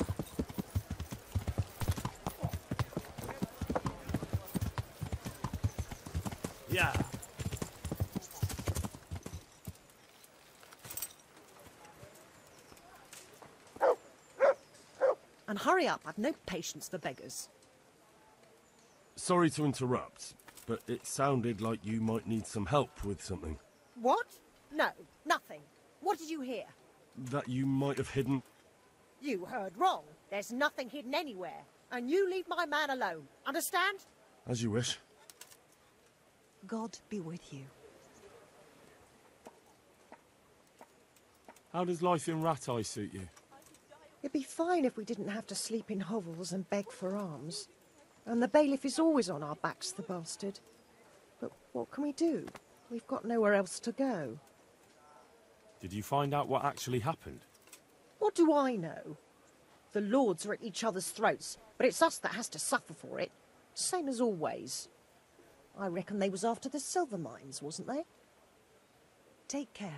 Yeah. And hurry up, I've no patience for beggars. Sorry to interrupt, but it sounded like you might need some help with something. What? No, nothing. What did you hear? That you might have hidden... You heard wrong. There's nothing hidden anywhere. And you leave my man alone. Understand? As you wish. God be with you. How does life in Rattay suit you? It'd be fine if we didn't have to sleep in hovels and beg for alms. And the bailiff is always on our backs, the bastard. But what can we do? We've got nowhere else to go. Did you find out what actually happened? What do I know? The lords are at each other's throats, but it's us that has to suffer for it. Same as always. I reckon they was after the silver mines, wasn't they? Take care.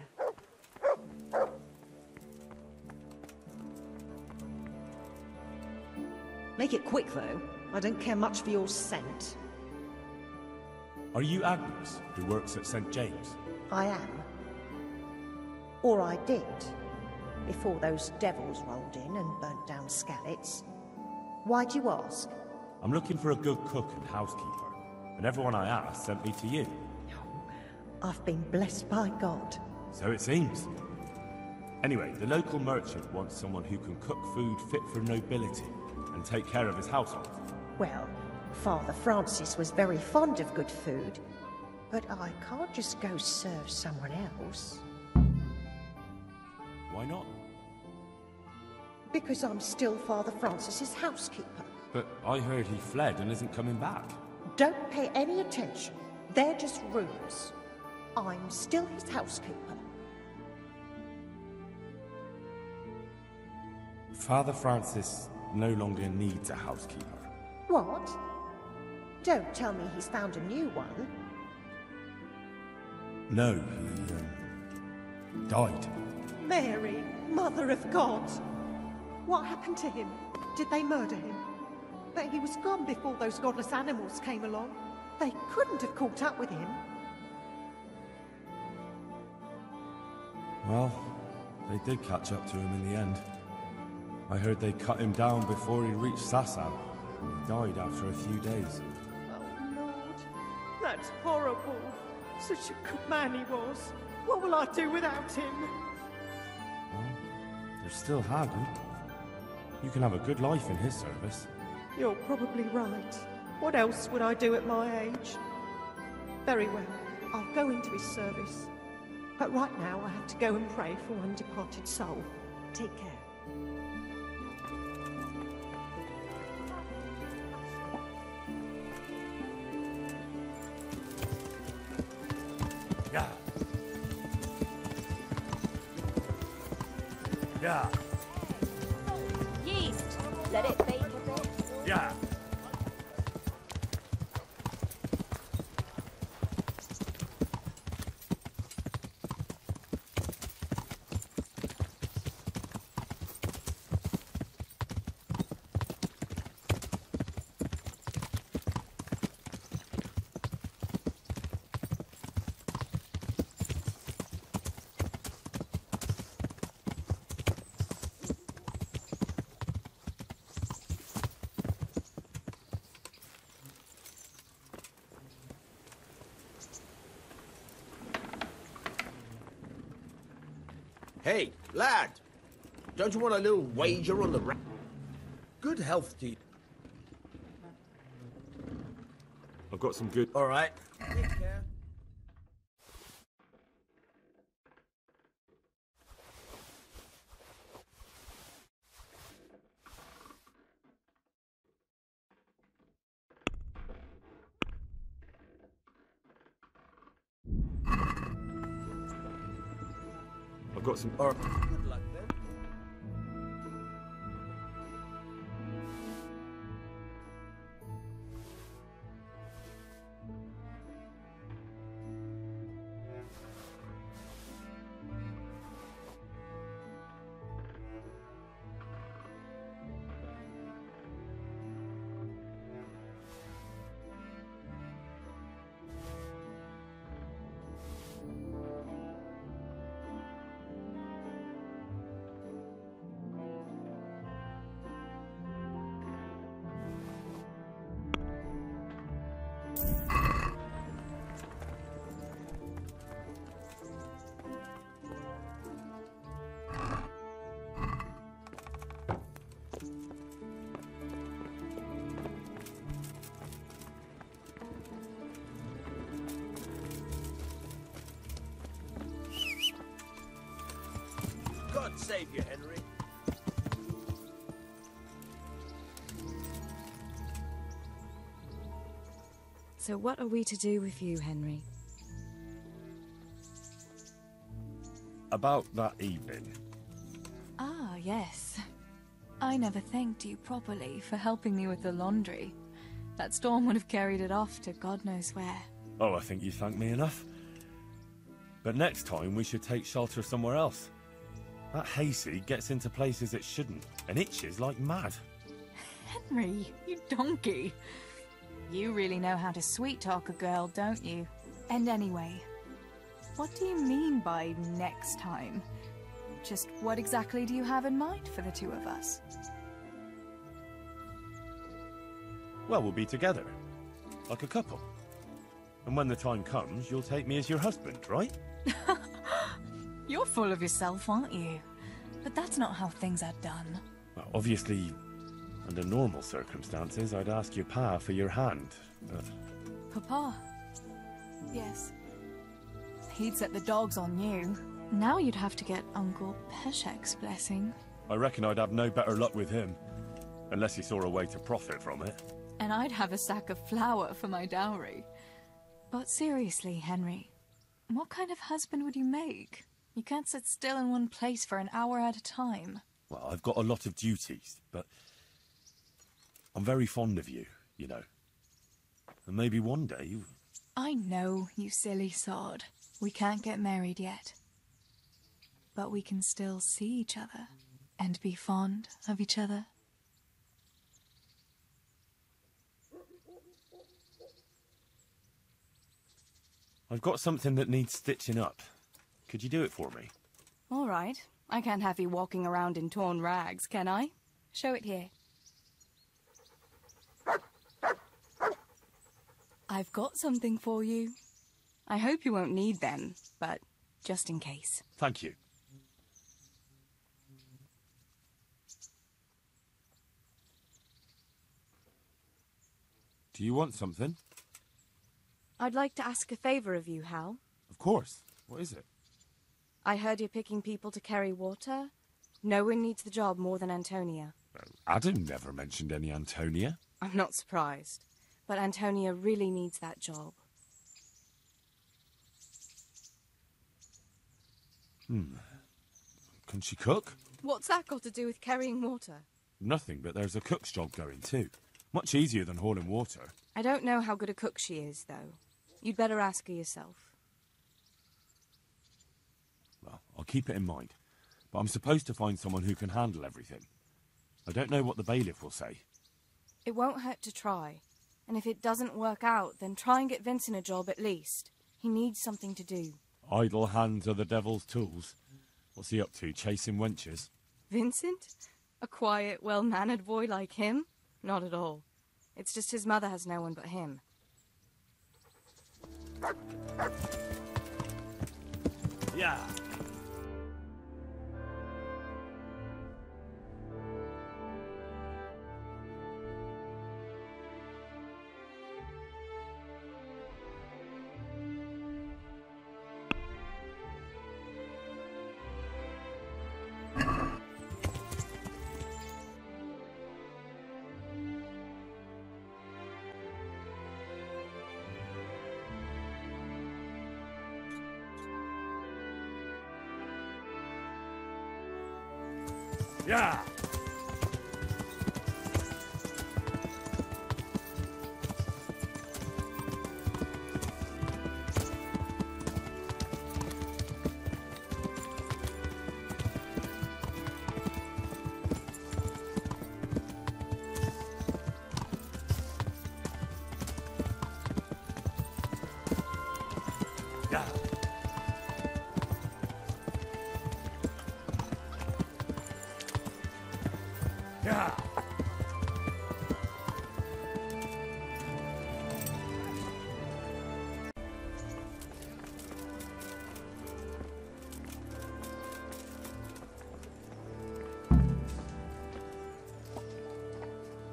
Make it quick, though. I don't care much for your scent. Are you Agnes, who works at St. James? I am. Or I did, before those devils rolled in and burnt down Skalitz. Why'd you ask? I'm looking for a good cook and housekeeper, and everyone I asked sent me to you. I've been blessed by God. So it seems. Anyway, the local merchant wants someone who can cook food fit for nobility and take care of his household. Well, Father Francis was very fond of good food, but I can't just go serve someone else. Why not? Because I'm still Father Francis's housekeeper. But I heard he fled and isn't coming back. Don't pay any attention. They're just rumors. I'm still his housekeeper. Father Francis no longer needs a housekeeper. What? Don't tell me he's found a new one. No, he died. Mary, Mother of God. What happened to him? Did they murder him? But he was gone before those godless animals came along. They couldn't have caught up with him. Well, they did catch up to him in the end. I heard they cut him down before he reached Sasau. He died after a few days. Oh, Lord. That's horrible. Such a good man he was. What will I do without him? Well, there's still Hagen. You can have a good life in his service. You're probably right. What else would I do at my age? Very well. I'll go into his service. But right now I have to go and pray for one departed soul. Take care. Yeah. Yeah. Yeast. Let it bake a bit. Yeah. Hey, lad! Don't you want a little wager on the Good health to you. I've got some good... All right. Take care. I've got some... Good luck then. God save you, Henry. So what are we to do with you, Henry? About that evening. Ah, yes. I never thanked you properly for helping me with the laundry. That storm would have carried it off to God knows where. Oh, I think you thanked me enough. But next time we should take shelter somewhere else. That hayseed gets into places it shouldn't, and itches like mad. Henry, you donkey. You really know how to sweet-talk a girl, don't you? And anyway, what do you mean by next time? Just what exactly do you have in mind for the two of us? Well, we'll be together. Like a couple. And when the time comes, you'll take me as your husband, right? You're full of yourself, aren't you? But that's not how things are done. Well, obviously, under normal circumstances, I'd ask your pa for your hand, but... Papa? Yes. He'd set the dogs on you. Now you'd have to get Uncle Peshek's blessing. I reckon I'd have no better luck with him. Unless he saw a way to profit from it. And I'd have a sack of flour for my dowry. But seriously, Henry, what kind of husband would you make? You can't sit still in one place for an hour at a time. Well, I've got a lot of duties, but... I'm very fond of you, you know. And maybe one day you... I know, you silly sod. We can't get married yet. But we can still see each other and be fond of each other. I've got something that needs stitching up. Could you do it for me? All right. I can't have you walking around in torn rags, can I? Show it here. I've got something for you. I hope you won't need them, but just in case. Thank you. Do you want something? I'd like to ask a favor of you, Hal. Of course. What is it? I heard you're picking people to carry water. No one needs the job more than Antonia. Adam never mentioned any Antonia. I'm not surprised. But Antonia really needs that job. Can she cook? What's that got to do with carrying water? Nothing, but there's a cook's job going too. Much easier than hauling water. I don't know how good a cook she is, though. You'd better ask her yourself. Well, I'll keep it in mind. But I'm supposed to find someone who can handle everything. I don't know what the bailiff will say. It won't hurt to try. And if it doesn't work out, then try and get Vincent a job at least. He needs something to do. Idle hands are the devil's tools. What's he up to, chasing wenches? Vincent? A quiet, well-mannered boy like him? Not at all. It's just his mother has no one but him. Yeah. Yeah!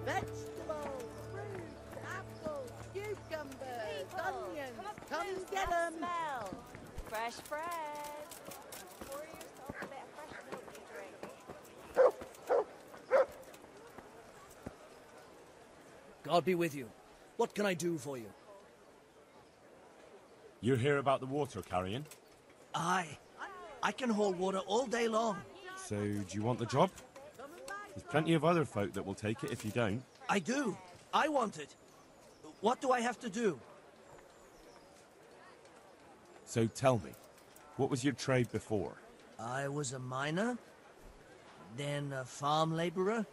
Vegetables, fruits, apples, cucumbers, onions. Come get them. Smell. Fresh bread. Pour yourself a bit of fresh milk to drink. God be with you. What can I do for you? You hear about the water carrying? Aye. I can haul water all day long. So, do you want the job? There's plenty of other folk that will take it if you don't. I do. I want it. What do I have to do? So tell me, what was your trade before? I was a miner, then a farm laborer,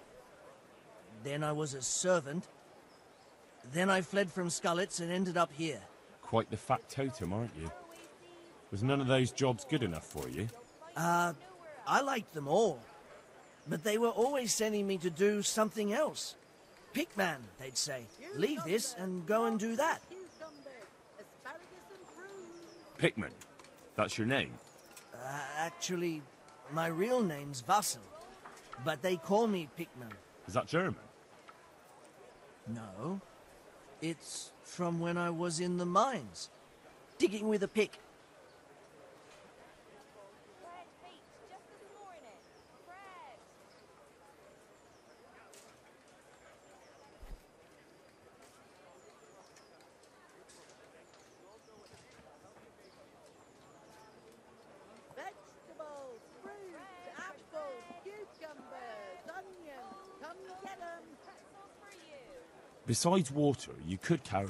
then I was a servant, then I fled from Skalitz and ended up here. Quite the factotum, aren't you? Was none of those jobs good enough for you? I liked them all, but they were always sending me to do something else. Pickman, they'd say. Leave this and go and do that. Pickman? That's your name? Actually, my real name's Vassal, but they call me Pickman. Is that German? No. It's from when I was in the mines, digging with a pick. Vegetables, fruits, apples, cucumbers, onions. Come get them. Besides water, you could carry,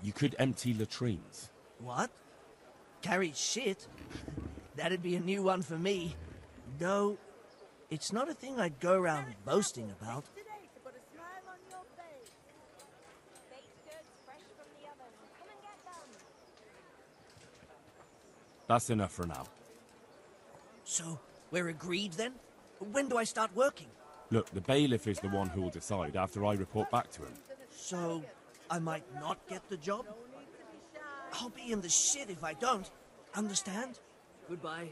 you could empty latrines. What? Carry shit? That'd be a new one for me. Though, it's not a thing I'd go around boasting about. That's enough for now. So, we're agreed then? When do I start working? Look, the bailiff is the one who will decide after I report back to him. So, I might not get the job? I'll be in the shit if I don't. Understand? Goodbye.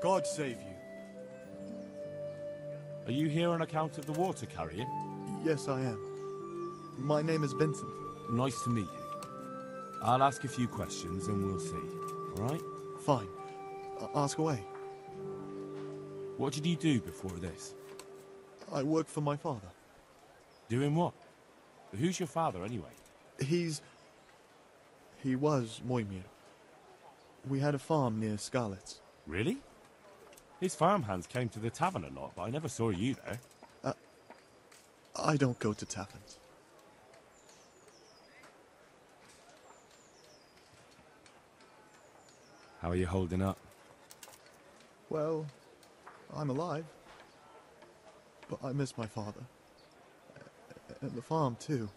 God save you. Are you here on account of the water carrying? Yes, I am. My name is Vincent. Nice to meet you. I'll ask a few questions and we'll see. All right? Fine. Ask away. What did you do before this? I work for my father. Doing what? Who's your father, anyway? He was Moimir. We had a farm near Skalitz. Really? His farmhands came to the tavern a lot, but I never saw you there. I don't go to taverns. How are you holding up? Well, I'm alive. But I miss my father. And the farm, too.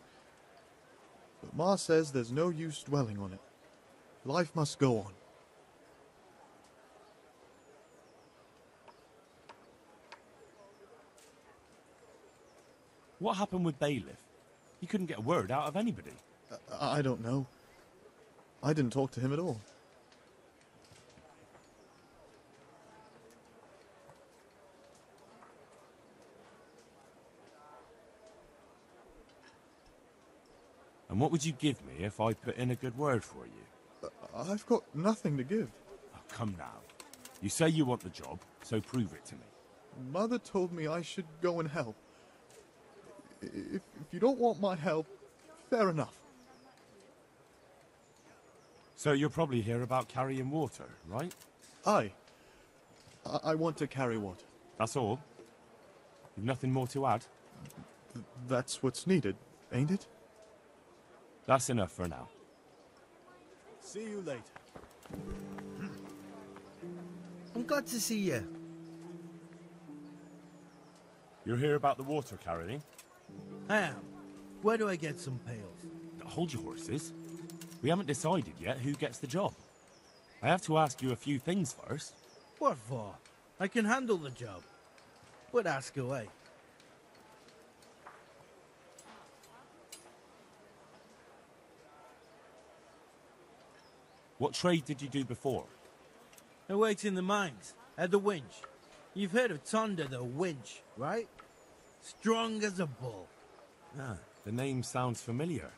But Ma says there's no use dwelling on it. Life must go on. What happened with Bailiff? He couldn't get a word out of anybody. I don't know. I didn't talk to him at all. And what would you give me if I put in a good word for you? I've got nothing to give. Oh, come now. You say you want the job, so prove it to me. Mother told me I should go and help. If you don't want my help, fair enough. So you're probably here about carrying water, right? Aye. I want to carry water. That's all? You've nothing more to add? That's what's needed, ain't it? That's enough for now. See you later. I'm glad to see you. You're here about the water carrying? I am. Where do I get some pails? Hold your horses. We haven't decided yet who gets the job. I have to ask you a few things first. What for? I can handle the job. But ask away. What trade did you do before? I worked in the mines, at the winch. You've heard of Tonda, the winch, right? Strong as a bull. Ah, the name sounds familiar.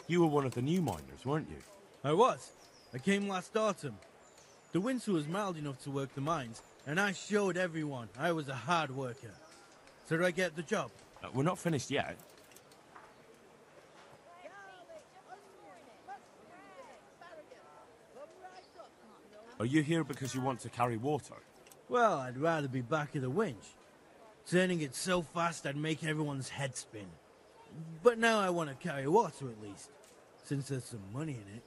You were one of the new miners, weren't you? I was. I came last autumn. The winter was mild enough to work the mines, and I showed everyone I was a hard worker. So do I get the job? We're not finished yet. Are you here because you want to carry water? Well, I'd rather be back at the winch. Turning it so fast I'd make everyone's head spin. But now I want to carry water at least, since there's some money in it.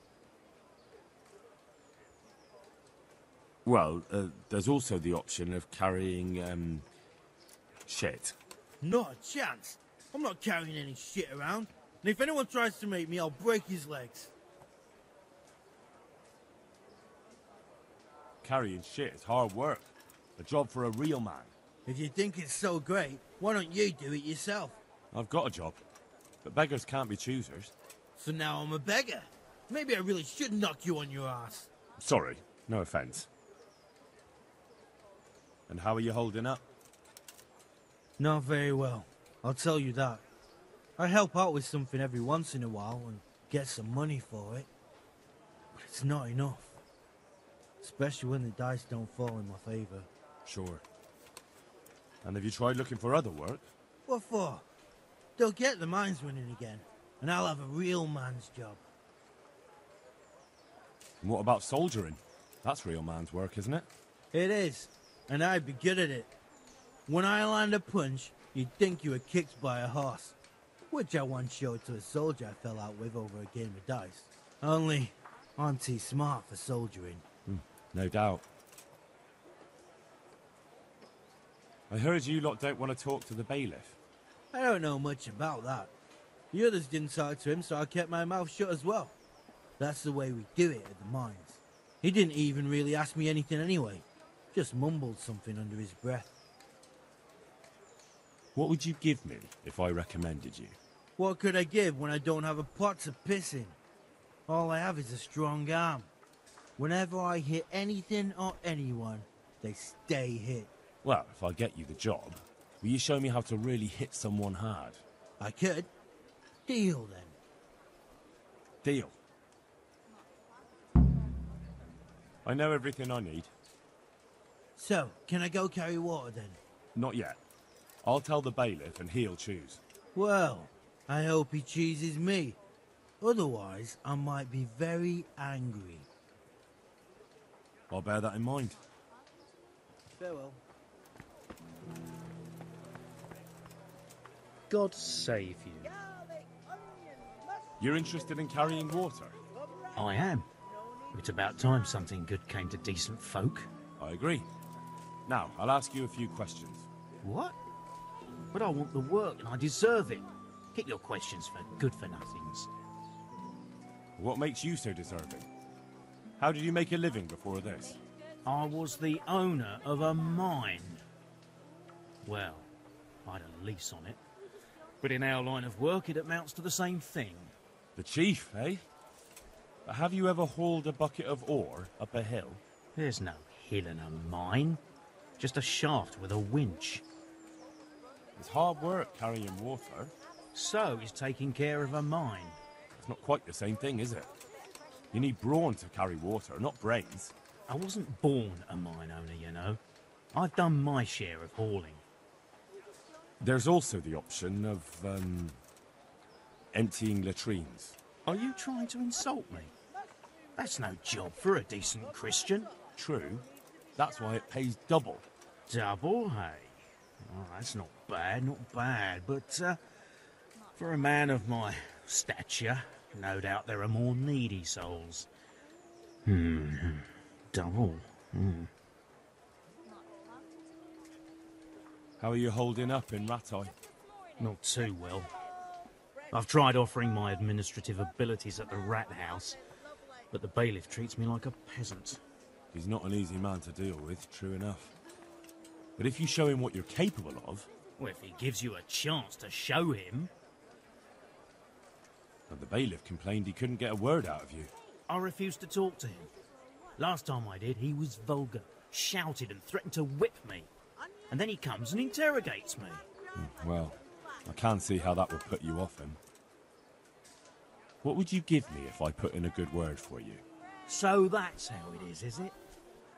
Well, there's also the option of carrying, shit. Not a chance. I'm not carrying any shit around. And if anyone tries to make me, I'll break his legs. Carrying shit is hard work. A job for a real man. If you think it's so great, why don't you do it yourself? I've got a job. But beggars can't be choosers. So now I'm a beggar. Maybe I really should knock you on your ass. Sorry, no offense. And how are you holding up? Not very well. I'll tell you that. I help out with something every once in a while and get some money for it. But it's not enough. Especially when the dice don't fall in my favor. Sure. And have you tried looking for other work? What for? They'll get the mines running again, and I'll have a real man's job. And what about soldiering? That's real man's work, isn't it? It is, and I'd be good at it. When I land a punch, you'd think you were kicked by a horse, which I once showed to a soldier I fell out with over a game of dice. Only, I'm too smart for soldiering. No doubt. I heard you lot don't want to talk to the bailiff. I don't know much about that. The others didn't talk to him, so I kept my mouth shut as well. That's the way we do it at the mines. He didn't even really ask me anything anyway. Just mumbled something under his breath. What would you give me if I recommended you? What could I give when I don't have a pot to piss in? All I have is a strong arm. Whenever I hit anything or anyone, they stay hit. Well, if I get you the job, will you show me how to really hit someone hard? I could. Deal, then. Deal. I know everything I need. So, can I go carry water, then? Not yet. I'll tell the bailiff and he'll choose. Well, I hope he chooses me. Otherwise, I might be very angry. I'll bear that in mind. Farewell. God save you. You're interested in carrying water? I am. It's about time something good came to decent folk. I agree. Now, I'll ask you a few questions. What? But I want the work and I deserve it. Keep your questions for good-for-nothings. What makes you so deserving? How did you make a living before this? I was the owner of a mine. Well, I had a lease on it. But in our line of work, it amounts to the same thing. The chief, eh? But have you ever hauled a bucket of ore up a hill? There's no hill in a mine. Just a shaft with a winch. It's hard work carrying water. So is taking care of a mine. It's not quite the same thing, is it? You need brawn to carry water, not brains. I wasn't born a mine owner, you know. I've done my share of hauling. There's also the option of, emptying latrines. Are you trying to insult me? That's no job for a decent Christian. True. That's why it pays double. Double, hey? Oh, that's not bad, but for a man of my stature, no doubt there are more needy souls. Double. How are you holding up in Rattay? Not too well. I've tried offering my administrative abilities at the rat house, but the bailiff treats me like a peasant. He's not an easy man to deal with, true enough. But if you show him what you're capable of... Well, if he gives you a chance to show him... And the bailiff complained he couldn't get a word out of you. I refused to talk to him. Last time I did, he was vulgar, shouted and threatened to whip me. And then he comes and interrogates me. Well, I can see how that would put you off him. What would you give me if I put in a good word for you? So that's how it is it?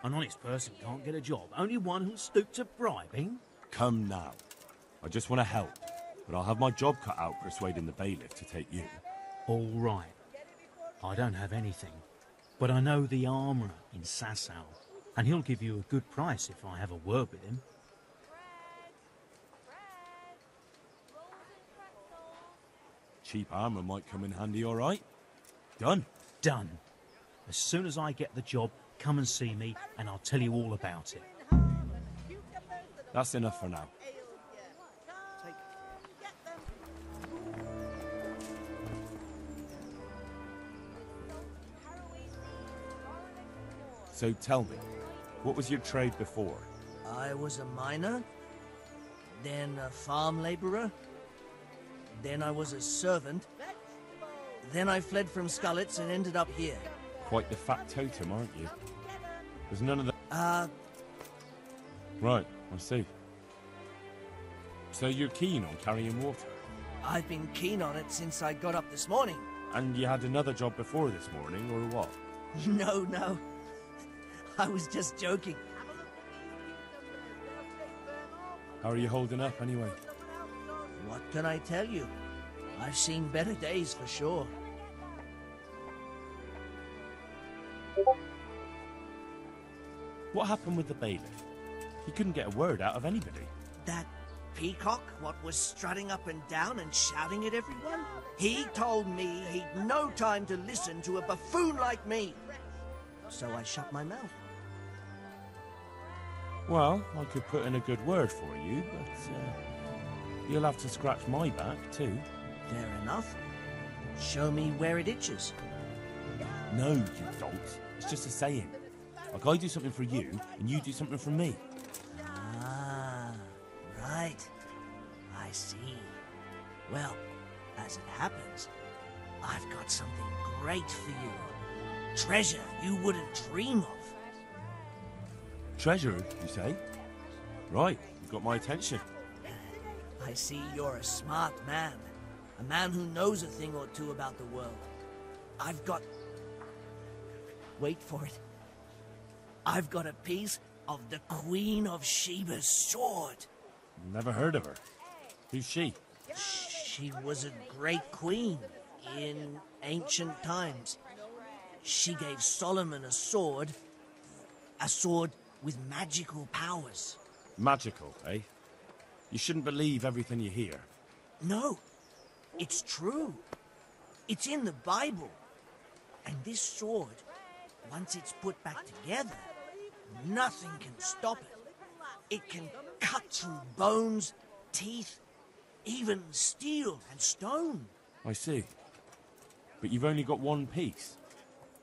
An honest person can't get a job, only one who'll stoop to bribing? Come now. I just want to help, but I'll have my job cut out persuading the bailiff to take you. All right. I don't have anything, but I know the armourer in Sasau, and he'll give you a good price if I have a word with him. Cheap armour might come in handy, all right? Done. Done. As soon as I get the job, come and see me, and I'll tell you all about it. That's enough for now. So tell me, what was your trade before? I was a miner, then a farm labourer, then I was a servant, then I fled from Skalitz and ended up here. Quite the fat totem, aren't you? There's none of the... Right, I see. So you're keen on carrying water? I've been keen on it since I got up this morning. And you had another job before this morning, or what? No. I was just joking. How are you holding up, anyway? What can I tell you? I've seen better days for sure. What happened with the bailiff? He couldn't get a word out of anybody. That peacock, what was strutting up and down and shouting at everyone? He told me he'd no time to listen to a buffoon like me. So I shut my mouth. Well, I could put in a good word for you, but you'll have to scratch my back, too. Fair enough. Show me where it itches. No, you dolt. It's just a saying. Like I do something for you, and you do something for me. Ah, right. I see. Well, as it happens, I've got something great for you. Treasure you wouldn't dream of. Treasure, you say? Right, you've got my attention. I see you're a smart man. A man who knows a thing or two about the world. I've got... Wait for it. I've got a piece of the Queen of Sheba's sword. Never heard of her. Who's she? She was a great queen in ancient times. She gave Solomon a sword with magical powers. Magical, eh? You shouldn't believe everything you hear. No, it's true. It's in the Bible. And this sword, once it's put back together, nothing can stop it. It can cut through bones, teeth, even steel and stone. I see. But you've only got one piece.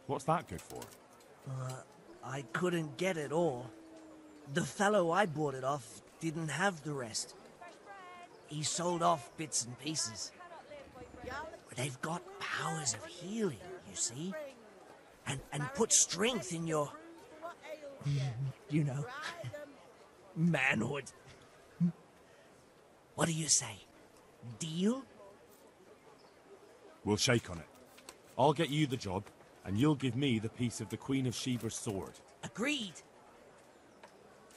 What's that good for? I couldn't get it all. The fellow I bought it off didn't have the rest. He sold off bits and pieces. But they've got powers of healing, you see? And put strength in your... you know... manhood. What do you say? Deal? We'll shake on it. I'll get you the job, and you'll give me the piece of the Queen of Sheba's sword. Agreed.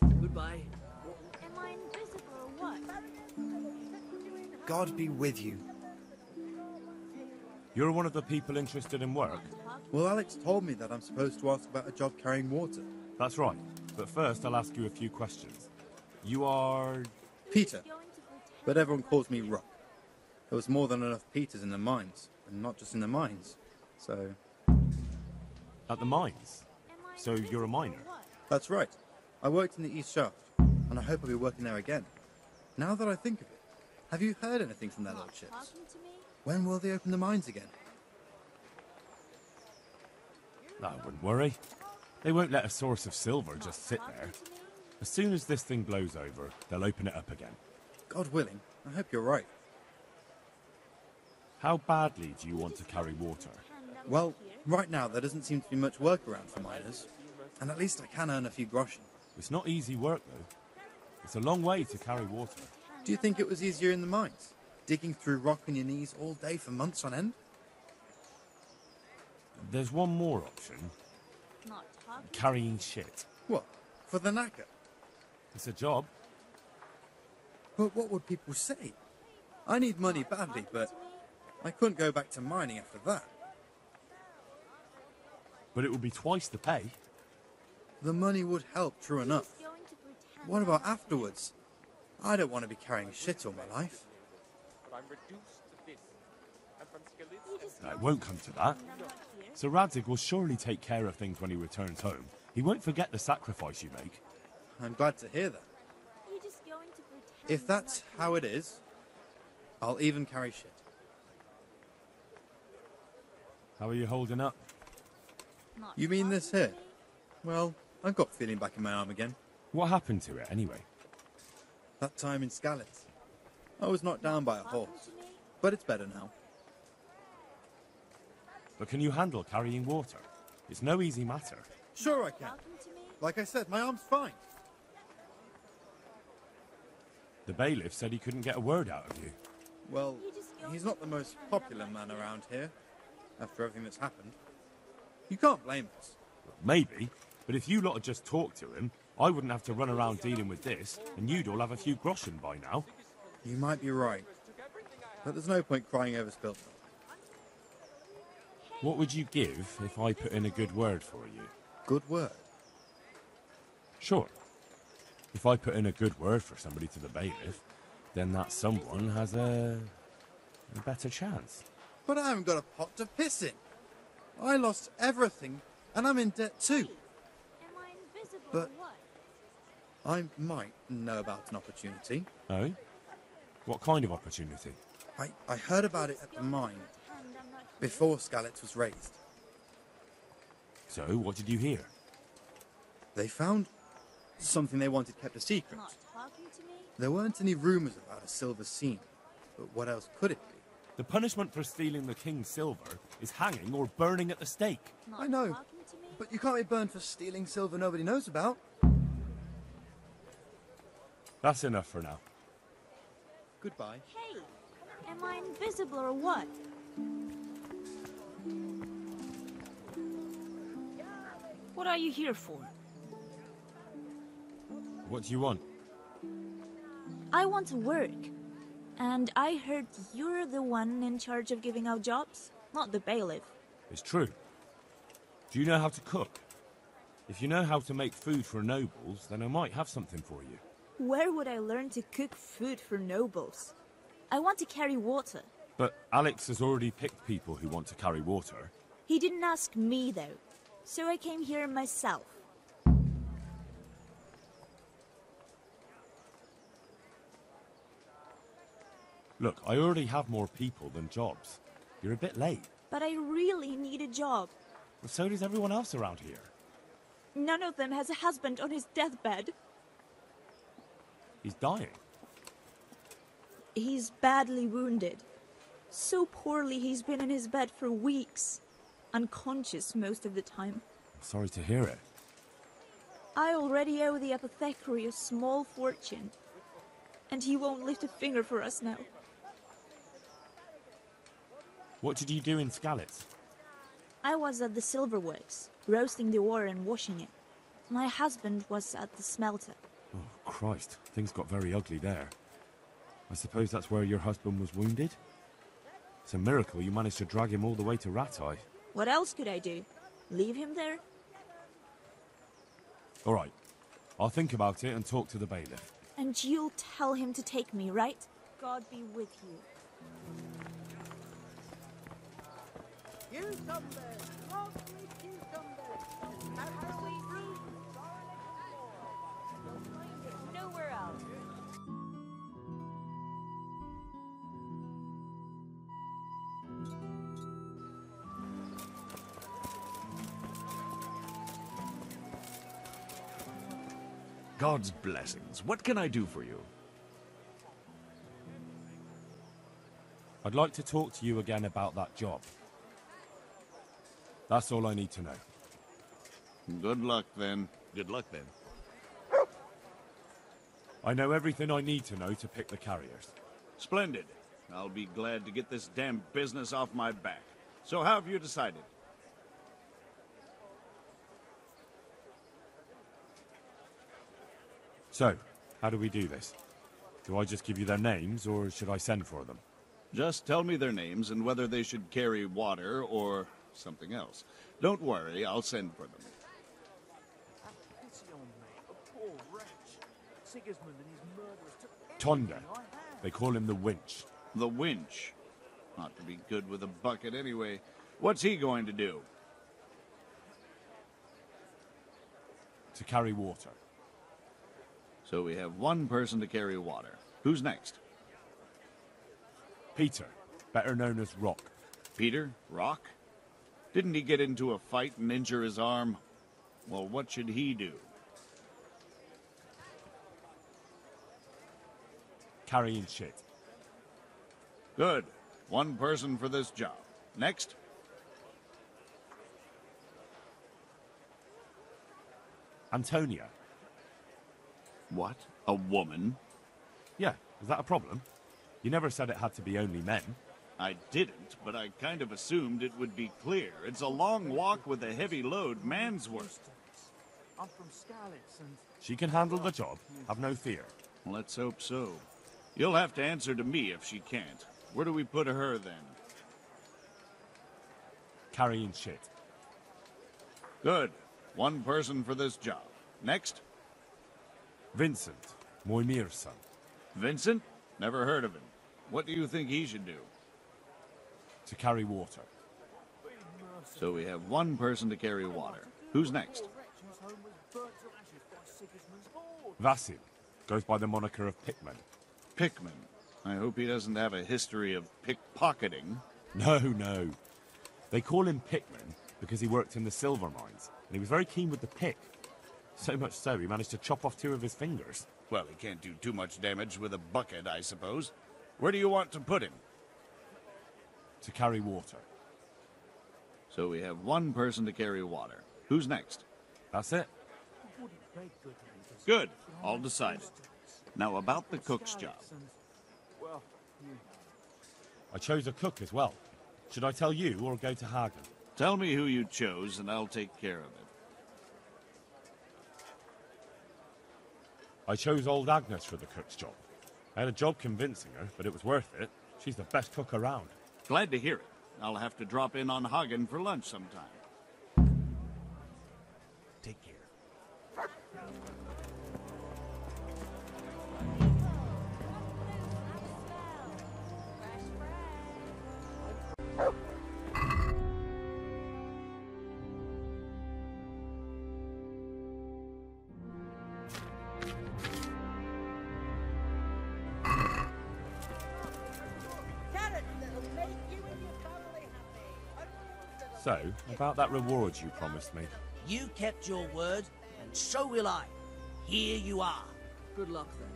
Goodbye. Am I invisible or what? God be with you. You're one of the people interested in work? Well, Alex told me that I'm supposed to ask about a job carrying water. That's right. But first, I'll ask you a few questions. You are... Peter. But everyone calls me Rock. There was more than enough Peters in the mines. And not just in the mines. So... At the mines? So you're a miner? That's right. I worked in the East Shaft. And I hope I'll be working there again. Now that I think of it, have you heard anything from their lordships? When will they open the mines again? I wouldn't worry. They won't let a source of silver just sit there. As soon as this thing blows over, they'll open it up again. God willing, I hope you're right. How badly do you want to carry water? Well, right now there doesn't seem to be much work around for miners. And at least I can earn a few groschen. It's not easy work, though. It's a long way to carry water. Do you think it was easier in the mines? Digging through rock on your knees all day for months on end? There's one more option. Carrying shit. What? For the knacker? It's a job. But what would people say? I need money badly, but I couldn't go back to mining after that. But it would be twice the pay. The money would help, true enough. What about afterwards? I don't want to be carrying shit all my life. It won't come to that. Sir Radzig will surely take care of things when he returns home. He won't forget the sacrifice you make. I'm glad to hear that. If that's how it is, I'll even carry shit. How are you holding up? You mean this here? Well, I've got feeling back in my arm again. What happened to it, anyway? That time in Skalitz. I was knocked down by a horse, but it's better now. But can you handle carrying water? It's no easy matter. Sure I can. Like I said, my arm's fine. The bailiff said he couldn't get a word out of you. Well, he's not the most popular man around here, after everything that's happened. You can't blame us. Maybe, but if you lot had just talked to him, I wouldn't have to run around dealing with this, and you'd all have a few groschen by now. You might be right, but there's no point crying over spilt milk. What would you give if I put in a good word for you? Good word? Sure. If I put in a good word for somebody to the bailiff, then that someone has a better chance. But I haven't got a pot to piss in. I lost everything, and I'm in debt too. But I might know about an opportunity. Oh? What kind of opportunity? I heard about it at the mine, before Skalitz was raised. So, what did you hear? They found something they wanted kept a secret. There weren't any rumours about a silver scene, but what else could it be? The punishment for stealing the king's silver is hanging or burning at the stake. I know, but you can't be burned for stealing silver nobody knows about. That's enough for now. Goodbye. Hey, am I invisible or what? What are you here for? What do you want? I want to work. And I heard you're the one in charge of giving out jobs, not the bailiff. It's true. Do you know how to cook? If you know how to make food for nobles, then I might have something for you. Where would I learn to cook food for nobles? I want to carry water. But Alex has already picked people who want to carry water. He didn't ask me, though. So I came here myself. Look, I already have more people than jobs. You're a bit late. But I really need a job. Well, so does everyone else around here. None of them has a husband on his deathbed. He's dying. He's badly wounded. So poorly he's been in his bed for weeks. Unconscious most of the time. Sorry to hear it. I already owe the Apothecary a small fortune. And he won't lift a finger for us now. What did you do in Skalitz? I was at the silverworks, roasting the ore and washing it. My husband was at the smelter. Oh, Christ. Things got very ugly there. I suppose that's where your husband was wounded? It's a miracle you managed to drag him all the way to Rattay. What else could I do? Leave him there? All right. I'll think about it and talk to the bailiff. And you'll tell him to take me, right? God be with you. Cucumbers! Lovely cucumbers! Have fruit! Nowhere else. God's blessings. What can I do for you? I'd like to talk to you again about that job. That's all I need to know. Good luck, then. Good luck, then. I know everything I need to know to pick the carriers. Splendid. I'll be glad to get this damn business off my back. So how have you decided? So, how do we do this? Do I just give you their names, or should I send for them? Just tell me their names and whether they should carry water or something else. Don't worry, I'll send for them. Tonda. They call him the Winch. The Winch? Ought to be good with a bucket anyway. What's he going to do? To carry water. So we have one person to carry water. Who's next? Peter, better known as Rock. Peter? Rock? Didn't he get into a fight and injure his arm? Well, what should he do? Carrying shit. Good. One person for this job. Next? Antonia. What? A woman? Yeah, is that a problem? You never said it had to be only men. I didn't, but I kind of assumed it would be clear. It's a long walk with a heavy load, man's work. I'm from Skalitz and... She can handle the job, have no fear. Let's hope so. You'll have to answer to me if she can't. Where do we put her, then? Carrying shit. Good. One person for this job. Next? Vincent, Moimir's son. Vincent? Never heard of him. What do you think he should do? To carry water. So we have one person to carry water. Who's next? Vasil, goes by the moniker of Pickman. Pickman? I hope he doesn't have a history of pickpocketing. No, no. They call him Pickman because he worked in the silver mines, and he was very keen with the pick. So much so, he managed to chop off 2 of his fingers. Well, he can't do too much damage with a bucket, I suppose. Where do you want to put him? To carry water. So we have one person to carry water. Who's next? That's it. Good. All decided. Now about the cook's job. I chose a cook as well. Should I tell you or go to Hagen? Tell me who you chose and I'll take care of it. I chose old Agnes for the cook's job. I had a job convincing her, but it was worth it. She's the best cook around. Glad to hear it. I'll have to drop in on Hagen for lunch sometime. Take care. So, about that reward you promised me. You kept your word, and so will I. Here you are. Good luck, then.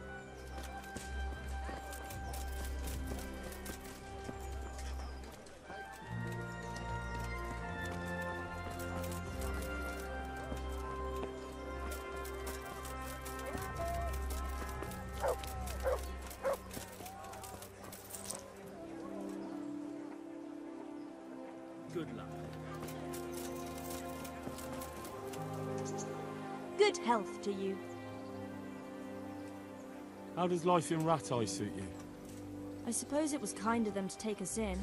Good luck. Good health to you. How does life in Rattay suit you? I suppose it was kind of them to take us in.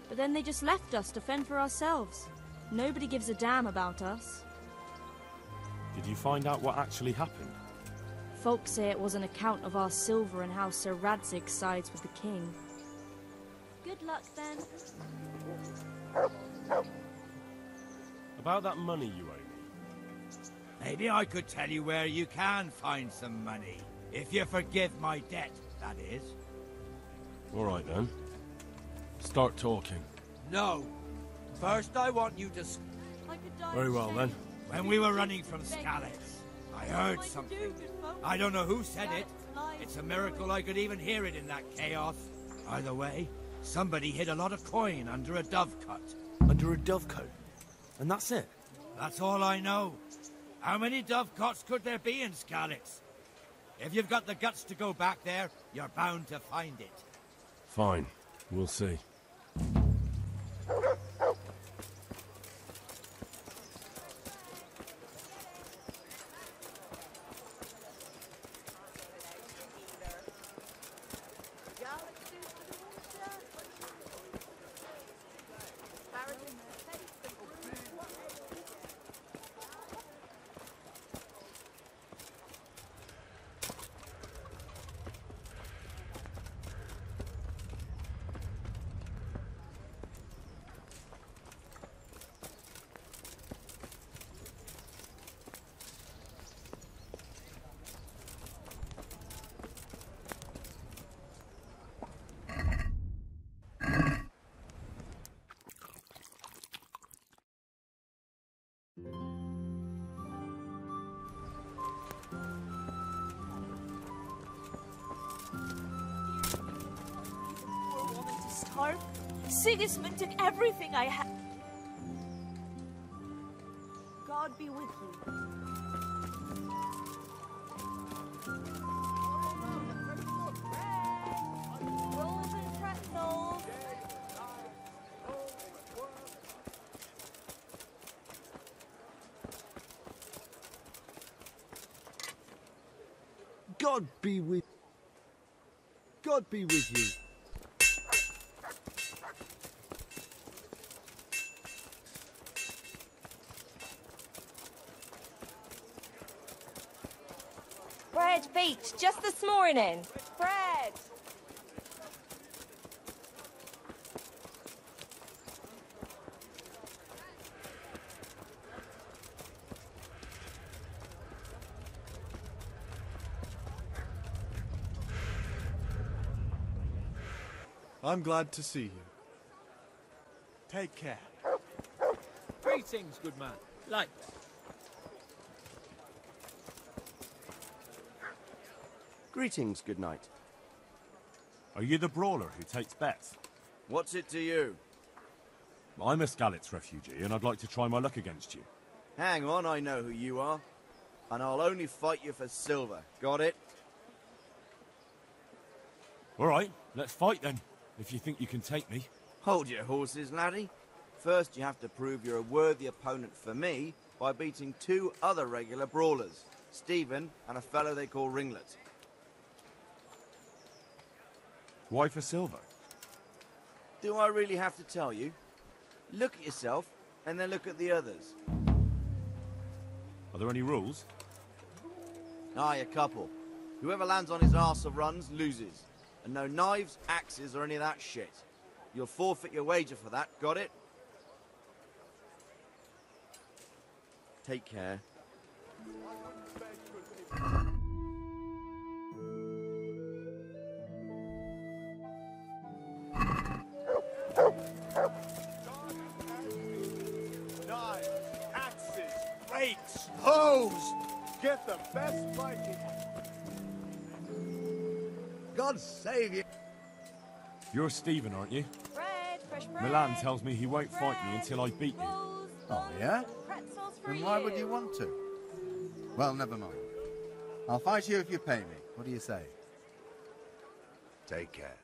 But then they just left us to fend for ourselves. Nobody gives a damn about us. Did you find out what actually happened? Folks say it was an account of our silver and how Sir Radzig sides with the king. Good luck, then. About that money you owe me. Maybe I could tell you where you can find some money. If you forgive my debt, that is. All right, then. Start talking. No. First, I want you to... Very well, then. When we were running from Skalitz, I heard something. I don't know who said it. It's a miracle I could even hear it in that chaos. Either way, somebody hid a lot of coin under a dovecote. Under a dovecote? And that's it? That's all I know. How many dovecotes could there be in Skalitz? If you've got the guts to go back there, you're bound to find it. Fine. We'll see. Sigismund took everything I had. God be with you. Rolls and pretzels. God be with you. Bread baked just this morning. Bread! I'm glad to see you. Take care. Greetings, good man. Like that. Greetings, good night. Are you the brawler who takes bets? What's it to you? I'm a Skalitz refugee, and I'd like to try my luck against you. Hang on, I know who you are. And I'll only fight you for silver. Got it? All right, let's fight then, if you think you can take me. Hold your horses, laddie. First, you have to prove you're a worthy opponent for me by beating two other regular brawlers, Stephen and a fellow they call Ringlet. Why for silver? Do I really have to tell you? Look at yourself, and then look at the others. Are there any rules? Aye, a couple. Whoever lands on his arse or runs, loses. And no knives, axes, or any of that shit. You'll forfeit your wager for that, got it? Take care. Knives, axes, rakes, hoes! Get the best Viking. God save you. You're Stephen, aren't you? Bread, fresh bread. Milan tells me he won't fight me until I beat you. Oh, yeah? Pretzels for Then why would you want to? Well, never mind. I'll fight you if you pay me. What do you say? Take care.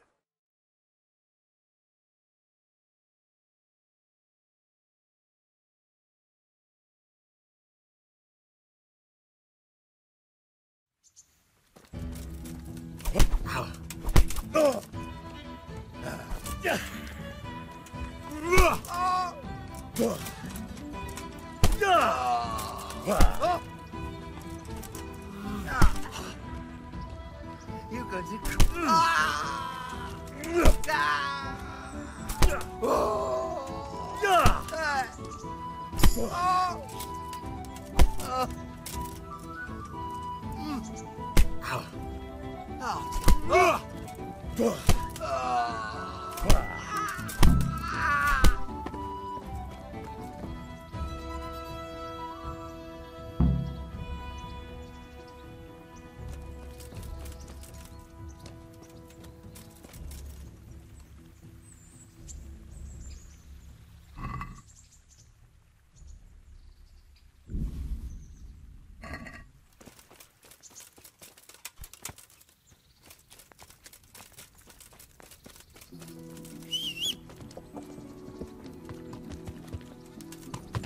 You going to...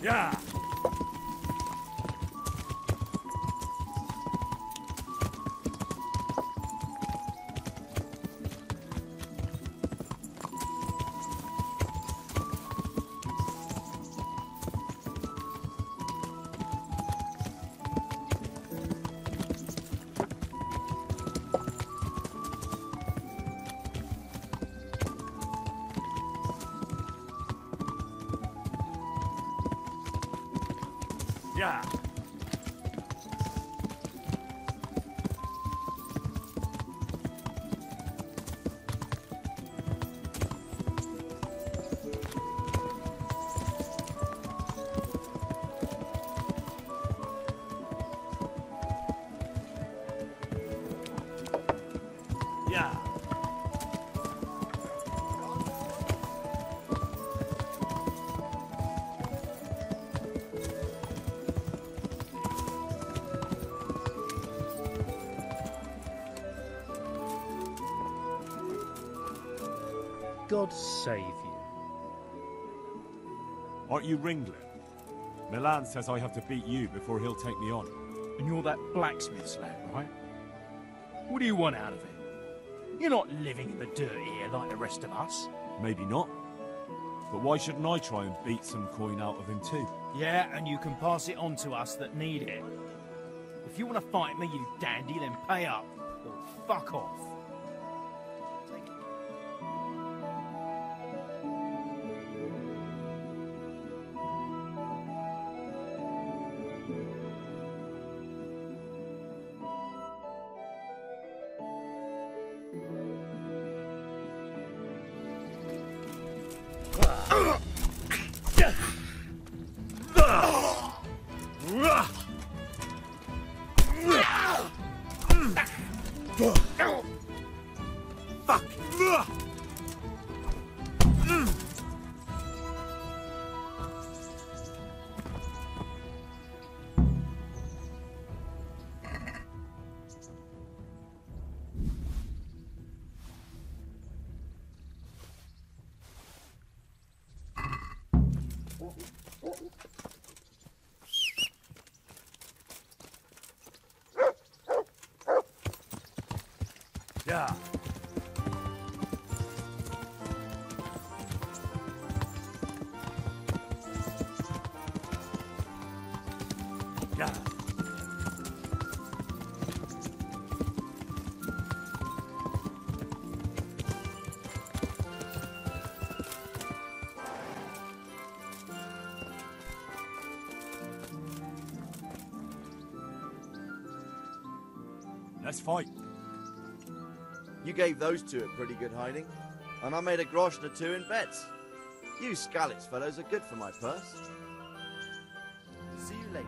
Yeah. Yeah. Yeah. God save you. Aren't you Ringling? Milan says I have to beat you before he'll take me on. And you're that blacksmith's lad, right? What do you want out of it? You're not living in the dirt here like the rest of us. Maybe not. But why shouldn't I try and beat some coin out of him too? Yeah, and you can pass it on to us that need it. If you want to fight me, you dandy, then pay up. Or fuck off. Yeah. Yeah. Let's fight. You gave those two a pretty good hiding, and I made a grosh or two in bets. You Skalitz fellows are good for my purse. See you later.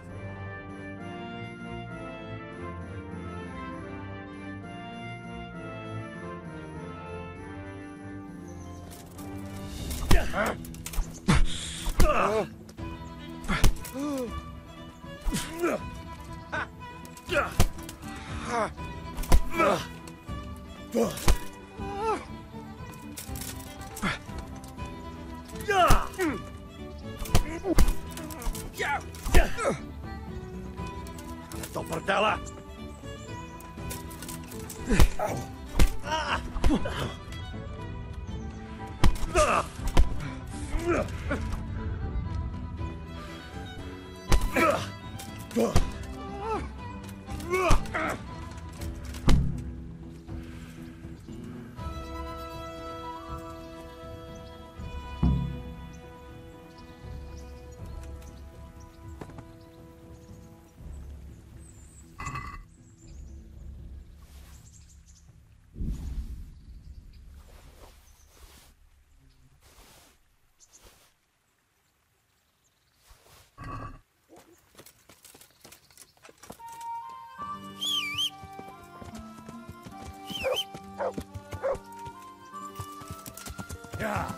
Yeah.